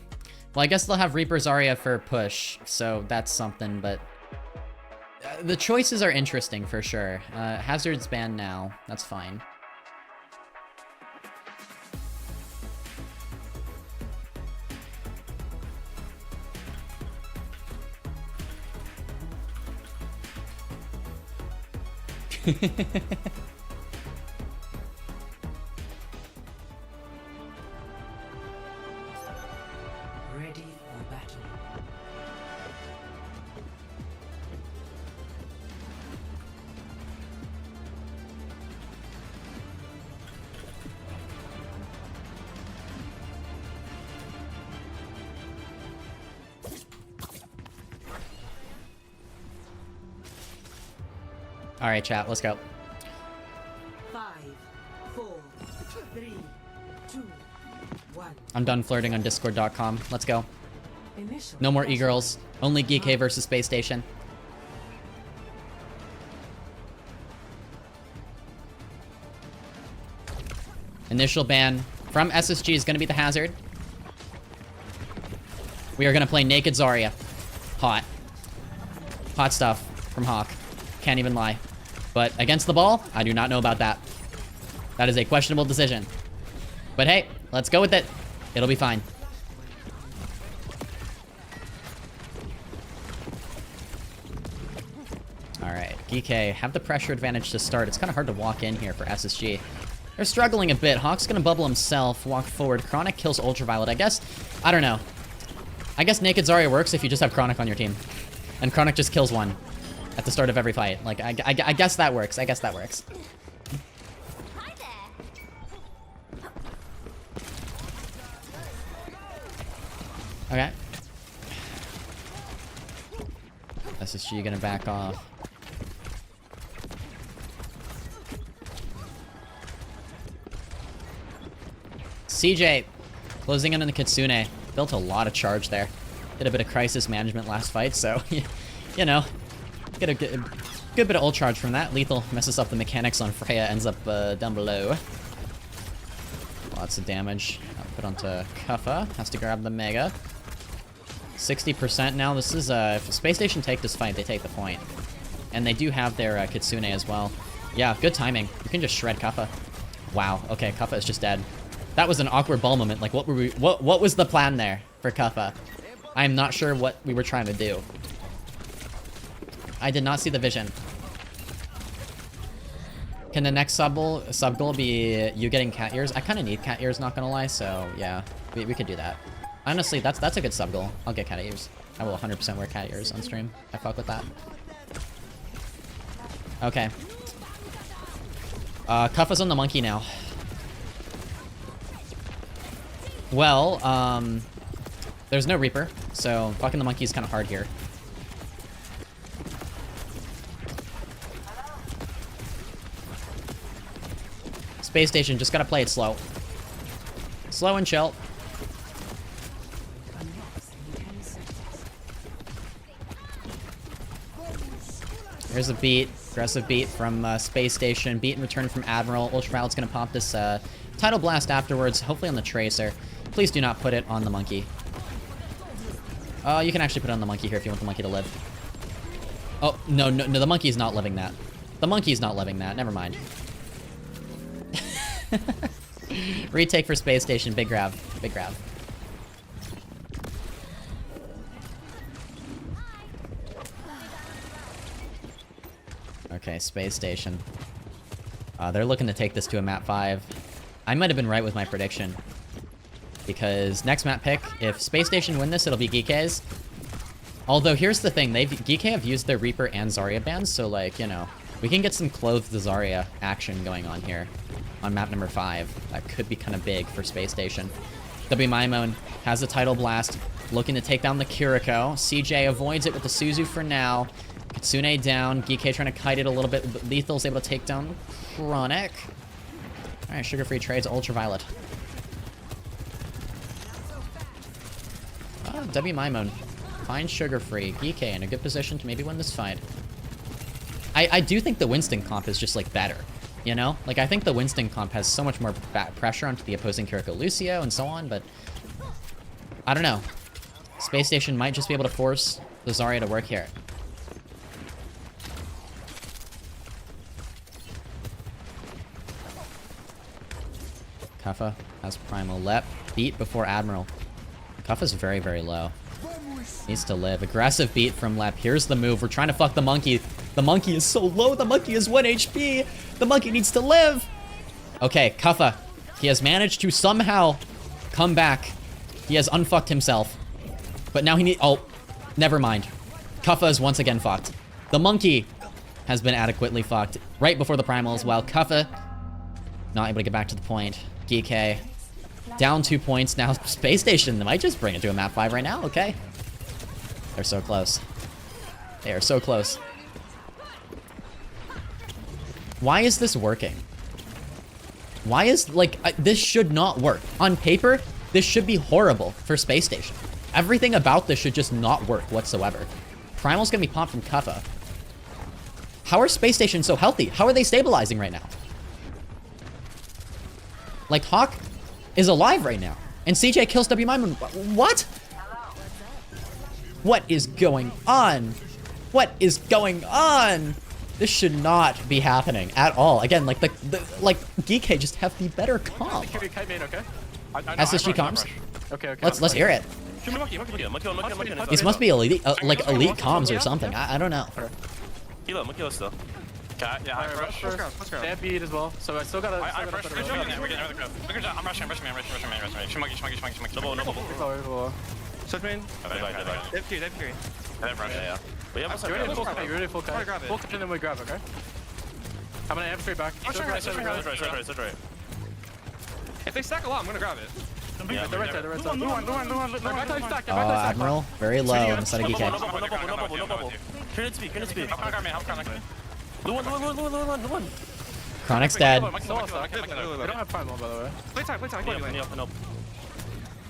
Well, I guess they'll have Reaper's Zarya for push, so that's something, but the choices are interesting for sure. Hazard's banned now. That's fine. Ready for battle. All right, chat, let's go. 5, 4, 3, 2, 1. I'm done flirting on discord.com. Let's go. Initial No more battle. e-girls. Only Geekay versus Space Station. Initial ban from SSG is going to be the hazard. We are going to play Naked Zarya. Hot. Hot stuff from Hawk. Can't even lie. But against the ball, I do not know about that. That is a questionable decision. But hey, let's go with it. It'll be fine. Alright, Geekay have the pressure advantage to start. It's kind of hard to walk in here for SSG. They're struggling a bit. Hawk's gonna bubble himself, walk forward. Chronic kills Ultraviolet. I guess, I don't know. I guess Naked Zarya works if you just have Chronic on your team. And Chronic just kills one at the start of every fight. Like, I guess that works. I guess that works. Okay. SSG gonna back off. CJ closing in on the Kitsune. Built a lot of charge there. Did a bit of crisis management last fight, so, you know, get a good bit of ult charge from that. Lethal messes up the mechanics on Freya, ends up down below. Lots of damage. Put onto Kuffa. Has to grab the Mega. 60% now. This is, if Space Station take this fight, they take the point. And they do have their Kitsune as well. Yeah, good timing. You can just shred Kuffa. Wow, okay, Kuffa is just dead. That was an awkward ball moment. Like, what was the plan there for Kuffa? I am not sure what we were trying to do. I did not see the vision. Can the next sub goal be you getting cat ears? I kind of need cat ears, not gonna lie, so yeah, we could do that. Honestly, that's a good sub goal. I'll get cat ears. I will 100% wear cat ears on stream. I fuck with that. Okay. Kuffa's on the monkey now. Well, there's no Reaper, so fucking the monkey is kind of hard here. Space Station, just gotta play it slow. Slow and chill. There's a beat, aggressive beat from Space Station. Beat in return from Admiral. Ultraviolet's gonna pop this Tidal Blast afterwards, hopefully on the Tracer. Please do not put it on the monkey. You can actually put it on the monkey here if you want the monkey to live. Oh, no, the monkey's not living that. The monkey's not living that, never mind. Retake for Space Station, big grab, big grab. Okay, Space Station. They're looking to take this to a map 5. I might have been right with my prediction. Because next map pick, if Space Station win this, it'll be Geekay's. Although, here's the thing. Geekay have used their Reaper and Zarya bans, so, like, you know, we can get some clothed Zarya action going on here on map number 5. That could be kind of big for Space Station. WMimon has the Tidal Blast, looking to take down the Kiriko. CJ avoids it with the Suzu for now. Kitsune down. Geekay trying to kite it a little bit. Lethal's able to take down Chronic. Alright, sugar-free trades, Ultraviolet. Oh, WMimon. Fine sugar-free. Geekay in a good position to maybe win this fight. I do think the Winston comp is just, like, better. You know? Like, I think the Winston comp has so much more pressure onto the opposing Kiriko Lucio and so on, but I don't know. Space Station might just be able to force the Zarya to work here. Kuffa has Primal Lep. Beat before Admiral. Kuffa's very, very low. Needs to live. Aggressive beat from Lep. Here's the move. We're trying to fuck the monkey. The monkey is so low. The monkey is 1 HP. The monkey needs to live. Okay, Kuffa. He has managed to somehow come back. He has unfucked himself. But now he need... Oh, never mind. Kuffa is once again fucked. The monkey has been adequately fucked right before the primals, while Kuffa not able to get back to the point. Geekay down 2 points now. Space Station might just bring it to a map 5 right now. Okay. They're so close. They are so close. Why is this working? Why is, like, this should not work. On paper, this should be horrible for Space Station. Everything about this should just not work whatsoever. Primal's gonna be popped from Kuffa. How are Space Station so healthy? How are they stabilizing right now? Like, Hawk is alive right now. And CJ kills W Mime. What? What is going on? What is going on? This should not be happening at all. Again, like like Geekay just have the better comp. Kite main, okay? SSG comms. Okay. Let's hear it. Monkey on. These must be elite, like elite comms or something. I don't know. Monkey still. Yeah, I rush. Let's go. Stampede as well. So I still gotta. I'm rushing. I'm rushing. Double. Switch main. They have Fury. Yeah. We have You're ready full kite. You're ready full kite. Grab it. Full kite and then we grab, okay? I'm gonna amp straight back. Right. If they stack a lot, I'm gonna grab it. They're right there. They're right there. Oh, Admiral, very low instead of Geekay. No bubble. Turn speed. Blue one. Chronic's dead. We don't have primal, by the way. Play time.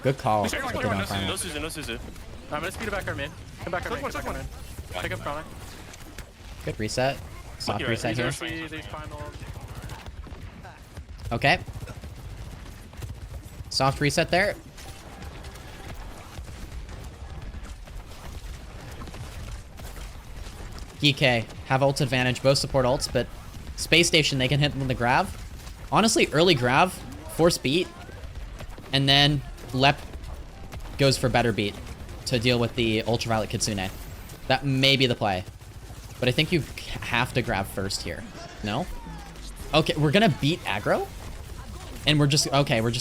Good call. Good on No Primal. Suzu. I'm gonna speed it back our main. Come back our main. Pick up Chronic. Good reset. Soft reset here. These primal. Okay. Soft reset there. Geekay have ult advantage, both support ults, but Space Station, they can hit them with the grav. Honestly, early grav, force beat, and then Lep goes for better beat to deal with the Ultraviolet Kitsune. That may be the play. But I think you have to grab first here. No? Okay, we're gonna beat aggro? And we're just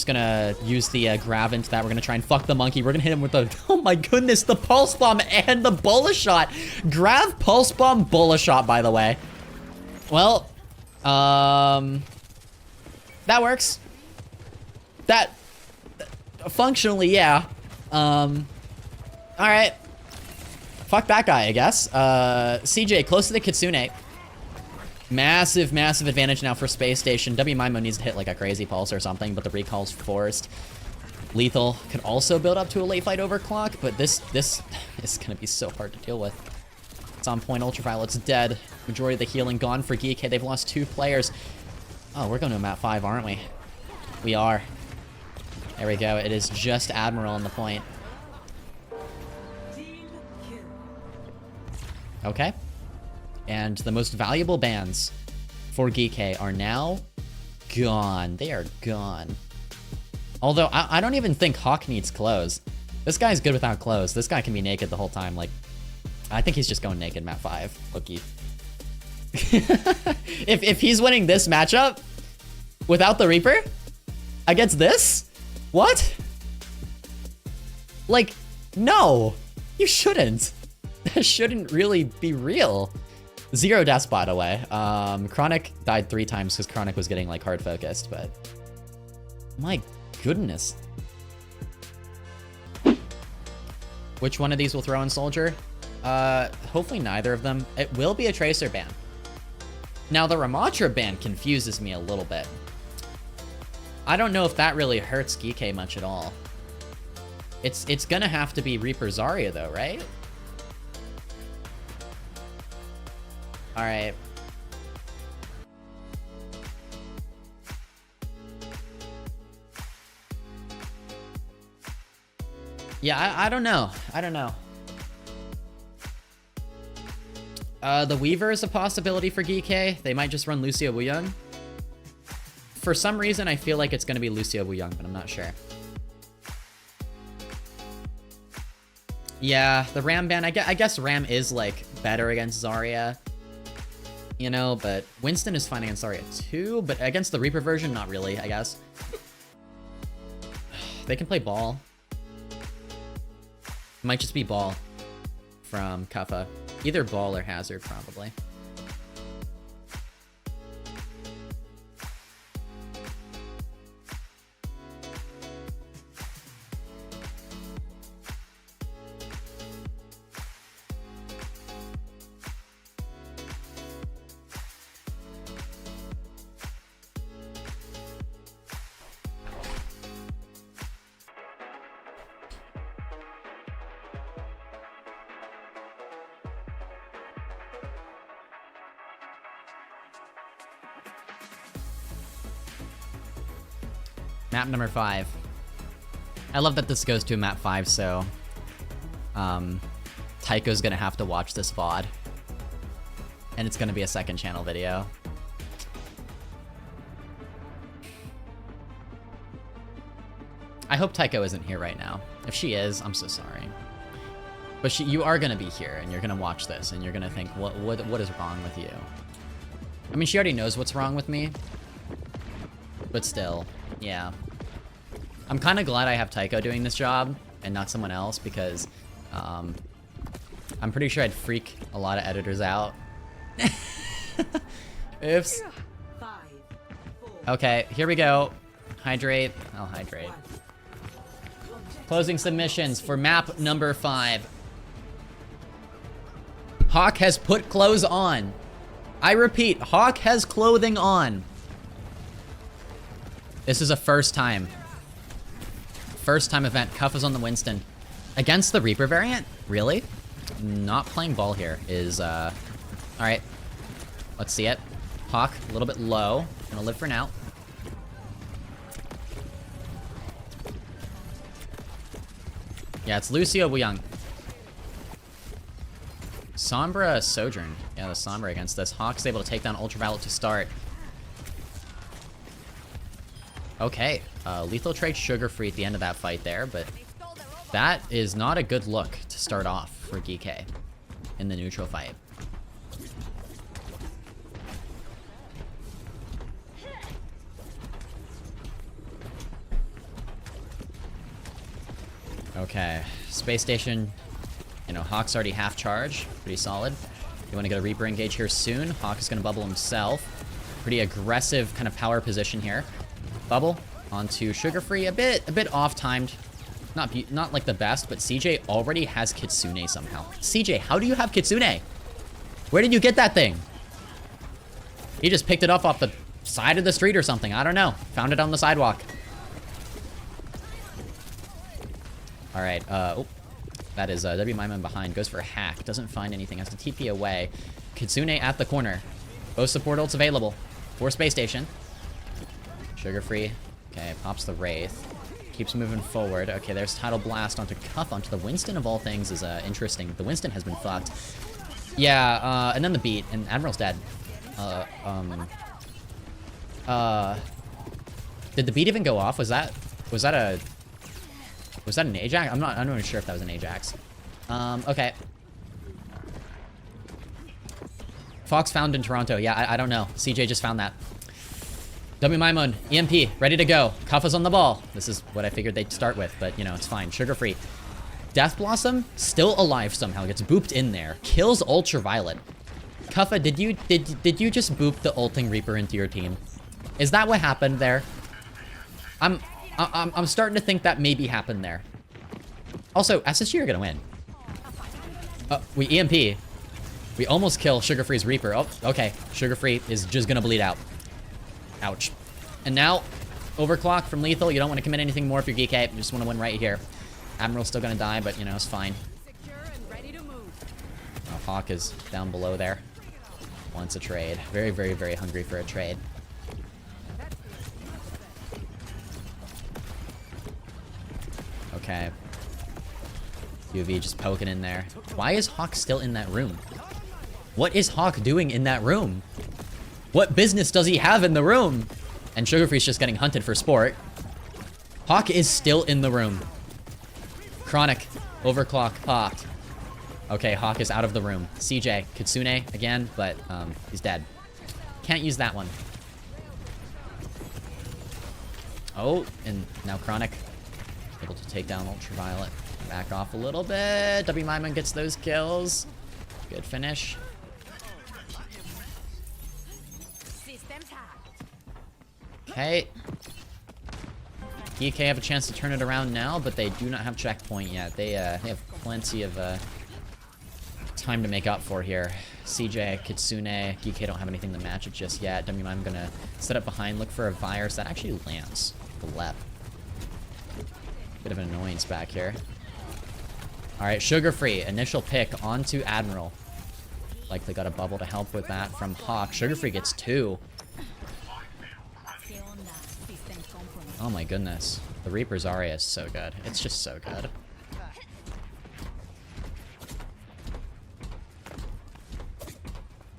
gonna use the grav into that. We're gonna try and fuck the monkey. We're gonna hit him with the, oh my goodness, the pulse bomb and the bullet shot. Grav, pulse bomb, bullet shot, by the way. Well, that works. That, functionally, yeah. All right. Fuck that guy, I guess. CJ, close to the Kitsune. Massive advantage now for Space Station. W Mimo needs to hit like a crazy pulse or something, but the recall's forced. Lethal can also build up to a late fight overclock, but this is gonna be so hard to deal with. It's on point. Ultraviolet's dead. Majority of the healing gone for Geekay. They've lost 2 players. Oh, we're going to map 5, aren't we? We are. There we go. It is just Admiral on the point. Okay. And the most valuable bans for Geekay are now gone. They are gone. Although, I don't even think Hawk needs clothes. This guy's good without clothes. This guy can be naked the whole time. Like, I think he's just going naked map 5. Looky. if he's winning this matchup without the Reaper against this? What? Like, no. You shouldn't. That shouldn't really be real. 0 deaths, by the way. Chronic died 3 times because Chronic was getting like hard focused, but my goodness. Which one of these will throw in Soldier? Hopefully neither of them. It will be a Tracer ban. Now the Ramatra ban confuses me a little bit. I don't know if that really hurts Geekay much at all. It's gonna have to be Reaper Zarya though, right? Alright. Yeah, I don't know. I don't know. The Weaver is a possibility for Geekay. They might just run Lucio Wuyang. For some reason, I feel like it's going to be Lucio Wuyang, but I'm not sure. Yeah, the Ram ban. I guess Ram is, like, better against Zarya. You know, but Winston is fine against Zarya too, but against the Reaper version, not really, I guess. They can play Ball. Might just be Ball from Kuffa. Either Ball or Hazard, probably. Map number 5. I love that this goes to map 5, so Tycho's gonna have to watch this VOD. And it's gonna be a second channel video. I hope Tycho isn't here right now. If she is, I'm so sorry. But you are gonna be here, and you're gonna watch this, and you're gonna think, what is wrong with you? I mean, she already knows what's wrong with me. But still, yeah. I'm kind of glad I have Tycho doing this job, and not someone else, because I'm pretty sure I'd freak a lot of editors out. Oops. 5, 4, Okay, here we go. Hydrate. I'll hydrate. Closing submissions for map number 5. Hawk has put clothes on. I repeat, Hawk has clothing on. This is a first time. First time event. Cuff is on the Winston. Against the Reaper variant? Really? Not playing ball here is, alright. Let's see it. Hawk, a little bit low. Gonna live for now. Yeah, it's Lucio Wuyang. Sombra Sojourn. Yeah, the Sombra against this. Hawk's able to take down Ultraviolet to start. Okay, lethal trade Sugar Free at the end of that fight there, but that is not a good look to start off for Geekay in the neutral fight. Okay, Space Station, you know, Hawk's already half charge, pretty solid. You want to get a Reaper engage here soon. Hawk is going to bubble himself. Pretty aggressive kind of power position here. Bubble onto Sugar Free, a bit off-timed. Not like the best, but CJ already has Kitsune somehow. CJ, how do you have Kitsune? Where did you get that thing? He just picked it up off the side of the street or something. I don't know. Found it on the sidewalk. All right. Oh, that is W Myman behind. Goes for a hack. Doesn't find anything. Has to TP away. Kitsune at the corner. Both support ults available for Space Station. Sugar Free. Okay, pops the Wraith. Keeps moving forward. Okay, there's Tidal Blast onto Cuff. Onto the Winston of all things is interesting. The Winston has been fucked. Yeah, and then the beat. And Admiral's dead. Did the beat even go off? Was that an Ajax? I'm not even sure if that was an Ajax. Okay. Fox found in Toronto. Yeah, I don't know. CJ just found that. W Maimon, EMP, ready to go. Cuff is on the ball. This is what I figured they'd start with, but you know, it's fine. Sugar Free. Death Blossom, still alive somehow. Gets booped in there. Kills Ultraviolet. Cuffa, did you just boop the ulting Reaper into your team? Is that what happened there? I'm starting to think that maybe happened there. Also, SSG are gonna win. We EMP. We almost kill Sugar Free's Reaper. Oh, okay. Sugar Free is just gonna bleed out. Ouch. And now, overclock from lethal. You don't want to commit anything more if you're Geekay. You just want to win right here. Admiral's still gonna die, but you know, it's fine. Oh, Hawk is down below there. Wants a trade. Very, very, very hungry for a trade. Okay. UV just poking in there. Why is Hawk still in that room? What is Hawk doing in that room? What business does he have in the room? And Sugar Free's just getting hunted for sport. Hawk is still in the room. Chronic. Overclock popped. Okay, Hawk is out of the room. CJ. Kitsune again, but he's dead. Can't use that one. Oh, and now Chronic. Able to take down Ultraviolet. Back off a little bit. W Myman gets those kills. Good finish. Okay. Geekay have a chance to turn it around now, but they do not have checkpoint yet. They have plenty of time to make up for here. CJ, Kitsune, Geekay don't have anything to match it just yet. WM, I'm gonna set up behind, look for a virus that actually lands. The lep. Bit of an annoyance back here. Alright, Sugar Free, initial pick onto Admiral. Likely got a bubble to help with that from Hawk. Sugar Free gets 2. Oh my goodness. The Reaper's Aria is so good. It's just so good.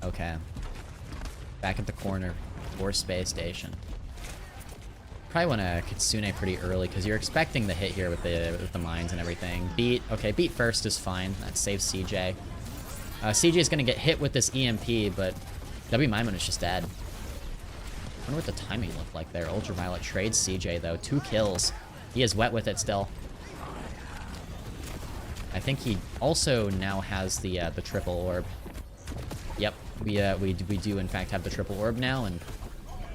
Okay. Back at the corner for Space Station. Probably want to Kitsune pretty early because you're expecting the hit here with the mines and everything. Beat. Okay, beat first is fine. That saves CJ. CJ is going to get hit with this EMP, but WMaimon is just dead. I wonder what the timing looked like there. Ultraviolet trades CJ, though. 2 kills. He is wet with it still. I think he also now has the triple orb. Yep, we do in fact have the triple orb now, and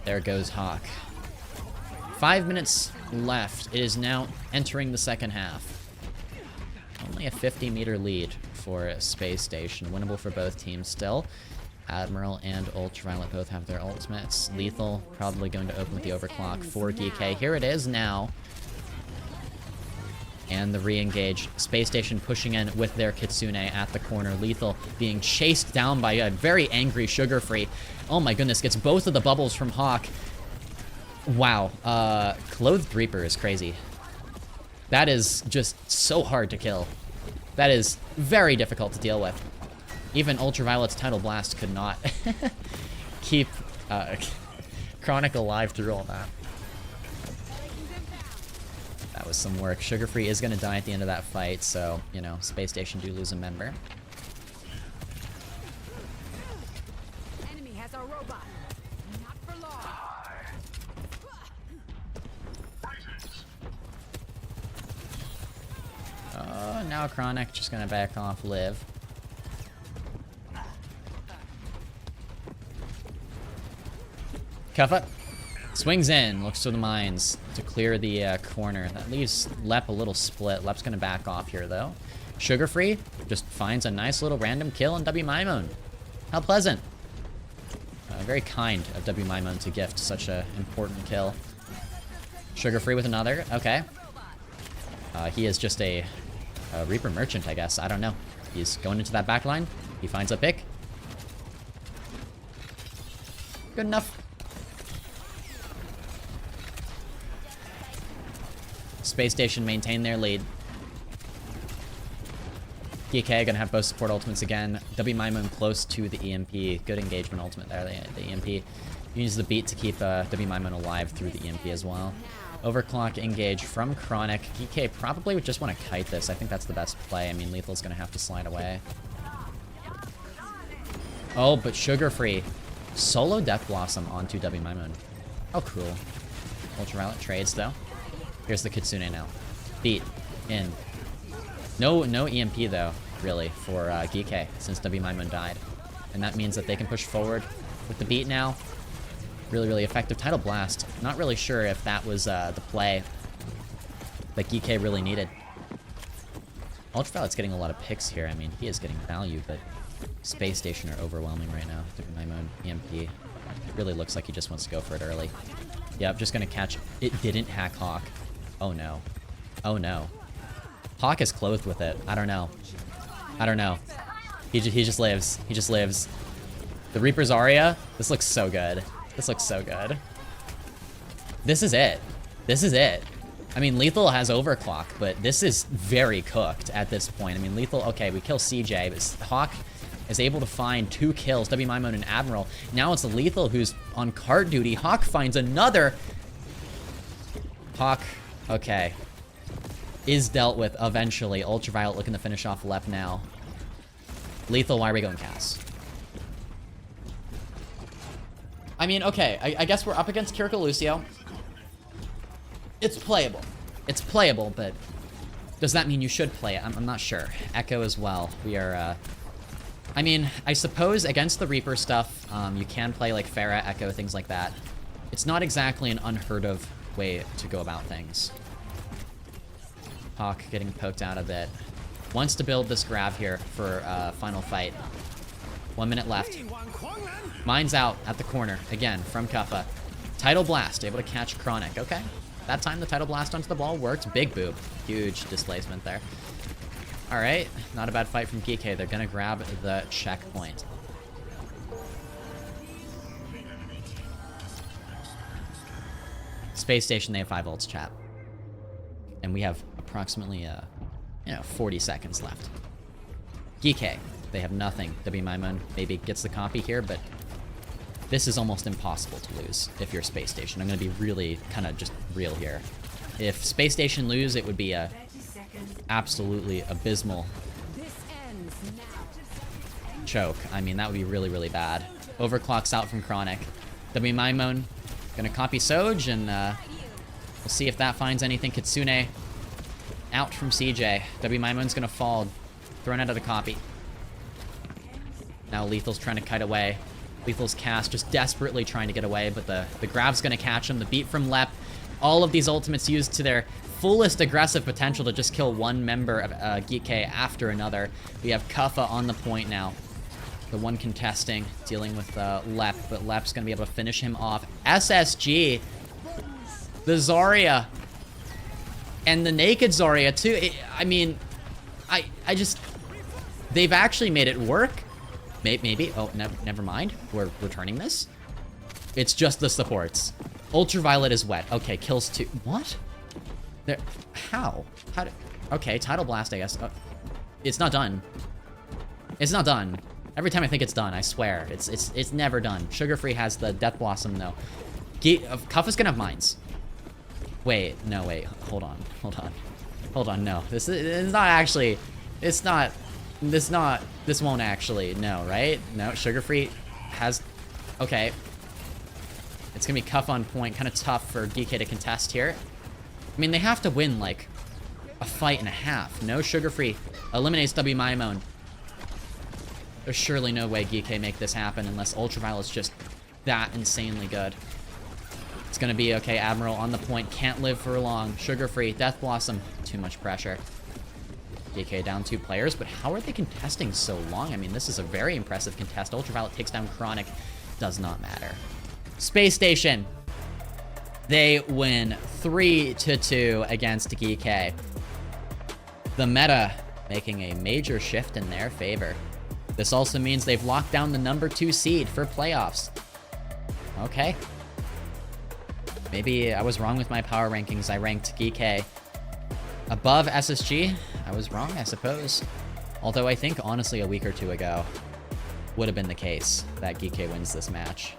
there goes Hawk. 5 minutes left. It is now entering the second half. Only a 50-meter lead for Space Station. Winnable for both teams still. Admiral and Ultraviolet both have their ultimates. Lethal probably going to open with the overclock for Geekay. Here it is now. And the re-engage. Space Station pushing in with their Kitsune at the corner. Lethal being chased down by a very angry Sugar Free. Oh my goodness, gets both of the bubbles from Hawk. Wow. Clothed Reaper is crazy. That is just so hard to kill. That is very difficult to deal with. Even Ultraviolet's Tidal Blast could not keep Chronic alive through all that. That was some work. Sugar Free is going to die at the end of that fight, so, you know, Space Station do lose a member. Enemy has a robot. Not for long. Now Chronic just going to back off Liv. Cuff up. Swings in, looks to the mines to clear the corner. That leaves Lep a little split. Lep's gonna back off here though. Sugar Free just finds a nice little random kill on WMaimon. How pleasant. Very kind of WMaimon to gift such a important kill. Sugar Free with another, okay. He is just a Reaper Merchant, I guess. I don't know. He's going into that back line. He finds a pick. Good enough. Space Station maintain their lead. Geekay gonna have both support ultimates again. WMaimon close to the EMP. Good engagement ultimate there, the EMP. Uses the beat to keep WMaimon alive through the EMP as well. Overclock engage from Chronic. Geekay probably would just want to kite this. I think that's the best play. I mean, Lethal's gonna have to slide away. Oh, but Sugar Free. Solo Death Blossom onto WMaimon. Oh, cool. Ultraviolet trades, though. Here's the Kitsune now. Beat. In. No EMP, though, really, for Geekay, since WMaimon died. And that means that they can push forward with the beat now. Really, really effective. Tidal Blast. Not really sure if that was the play that Geekay really needed. Ultraviolet's getting a lot of picks here. I mean, he is getting value, but Space Station are overwhelming right now. WMaimon, EMP. Really looks like he just wants to go for it early. Yep, just gonna catch. It didn't hack Hawk. Oh no. Oh no. Hawk is clothed with it. I don't know. I don't know. He just lives. He just lives. The Reaper's Aria. This looks so good. This looks so good. This is it. This is it. I mean, Lethal has overclock, but this is very cooked at this point. I mean, Lethal, okay, we kill CJ, but Hawk is able to find 2 kills, WMaimon and Admiral. Now it's Lethal who's on card duty. Hawk finds another. Hawk, okay, is dealt with eventually. Ultraviolet looking to finish off Lep now. Lethal, why are we going Cass? I mean, okay, I guess we're up against Kiriko Lucio. It's playable. It's playable, but does that mean you should play it? I'm not sure. Echo as well. We are, I mean, I suppose against the Reaper stuff, you can play like Pharah, Echo, things like that. It's not exactly an unheard of way to go about things. Hawk getting poked out a bit. Wants to build this grab here for final fight. 1 minute left. Mine's out at the corner, again, from Kuffa. Tidal Blast, able to catch Chronic. Okay. That time the Tidal Blast onto the ball worked. Big boob. Huge displacement there. Alright, not a bad fight from Geekay. They're gonna grab the checkpoint. Space Station, they have 5 ults, chat. And we have approximately, 40 seconds left. Geekay, they have nothing. WMyMon maybe gets the copy here, but this is almost impossible to lose if you're Space Station. I'm going to be really kind of just real here. If Space Station lose, it would be a absolutely abysmal choke. I mean, that would be really, really bad. Overclocks out from Chronic. WMyMon gonna copy Soj, and we'll see if that finds anything. Kitsune out from CJ. WMyMon's gonna fall. Thrown out of the copy. Now Lethal's trying to kite away. Lethal's cast just desperately trying to get away, but the grab's gonna catch him. The beat from Lep. All of these ultimates used to their fullest aggressive potential to just kill one member of Geekay after another. We have Kuffa on the point now. The one contesting, dealing with Lep, but Lep's gonna be able to finish him off. SSG, the Zarya, and the naked Zarya too. I mean, I just, they've actually made it work. Maybe, oh, never mind. We're returning this. It's just the supports. Ultraviolet is wet. Okay, kills 2. What? There, how? Okay, Tidal Blast, I guess. It's not done. It's not done. Every time I think it's done, I swear. It's never done. Sugar-Free has the Death Blossom, though. Kuffa's gonna have mines. Wait, no, wait. Hold on, no. This is not actually... This won't actually... No, right? No, Sugar-Free has... Okay. It's gonna be Kuffa on point. Kind of tough for Geekay to contest here. I mean, they have to win, like, a fight and a half. No, Sugar-Free eliminates WMyMon. There's surely no way Geekay make this happen unless Ultraviolet's just that insanely good. It's gonna be, okay, Admiral on the point. Can't live for long. Sugar-Free, Death Blossom. Too much pressure. Geekay down 2 players, but how are they contesting so long? I mean, this is a very impressive contest. Ultraviolet takes down Chronic. Does not matter. Space Station. They win 3-2 against Geekay. The meta making a major shift in their favor. This also means they've locked down the number 2 seed for playoffs. Okay. Maybe I was wrong with my power rankings. I ranked Geekay above SSG. I was wrong, I suppose. Although I think, honestly, a week or 2 ago would have been the case that Geekay wins this match.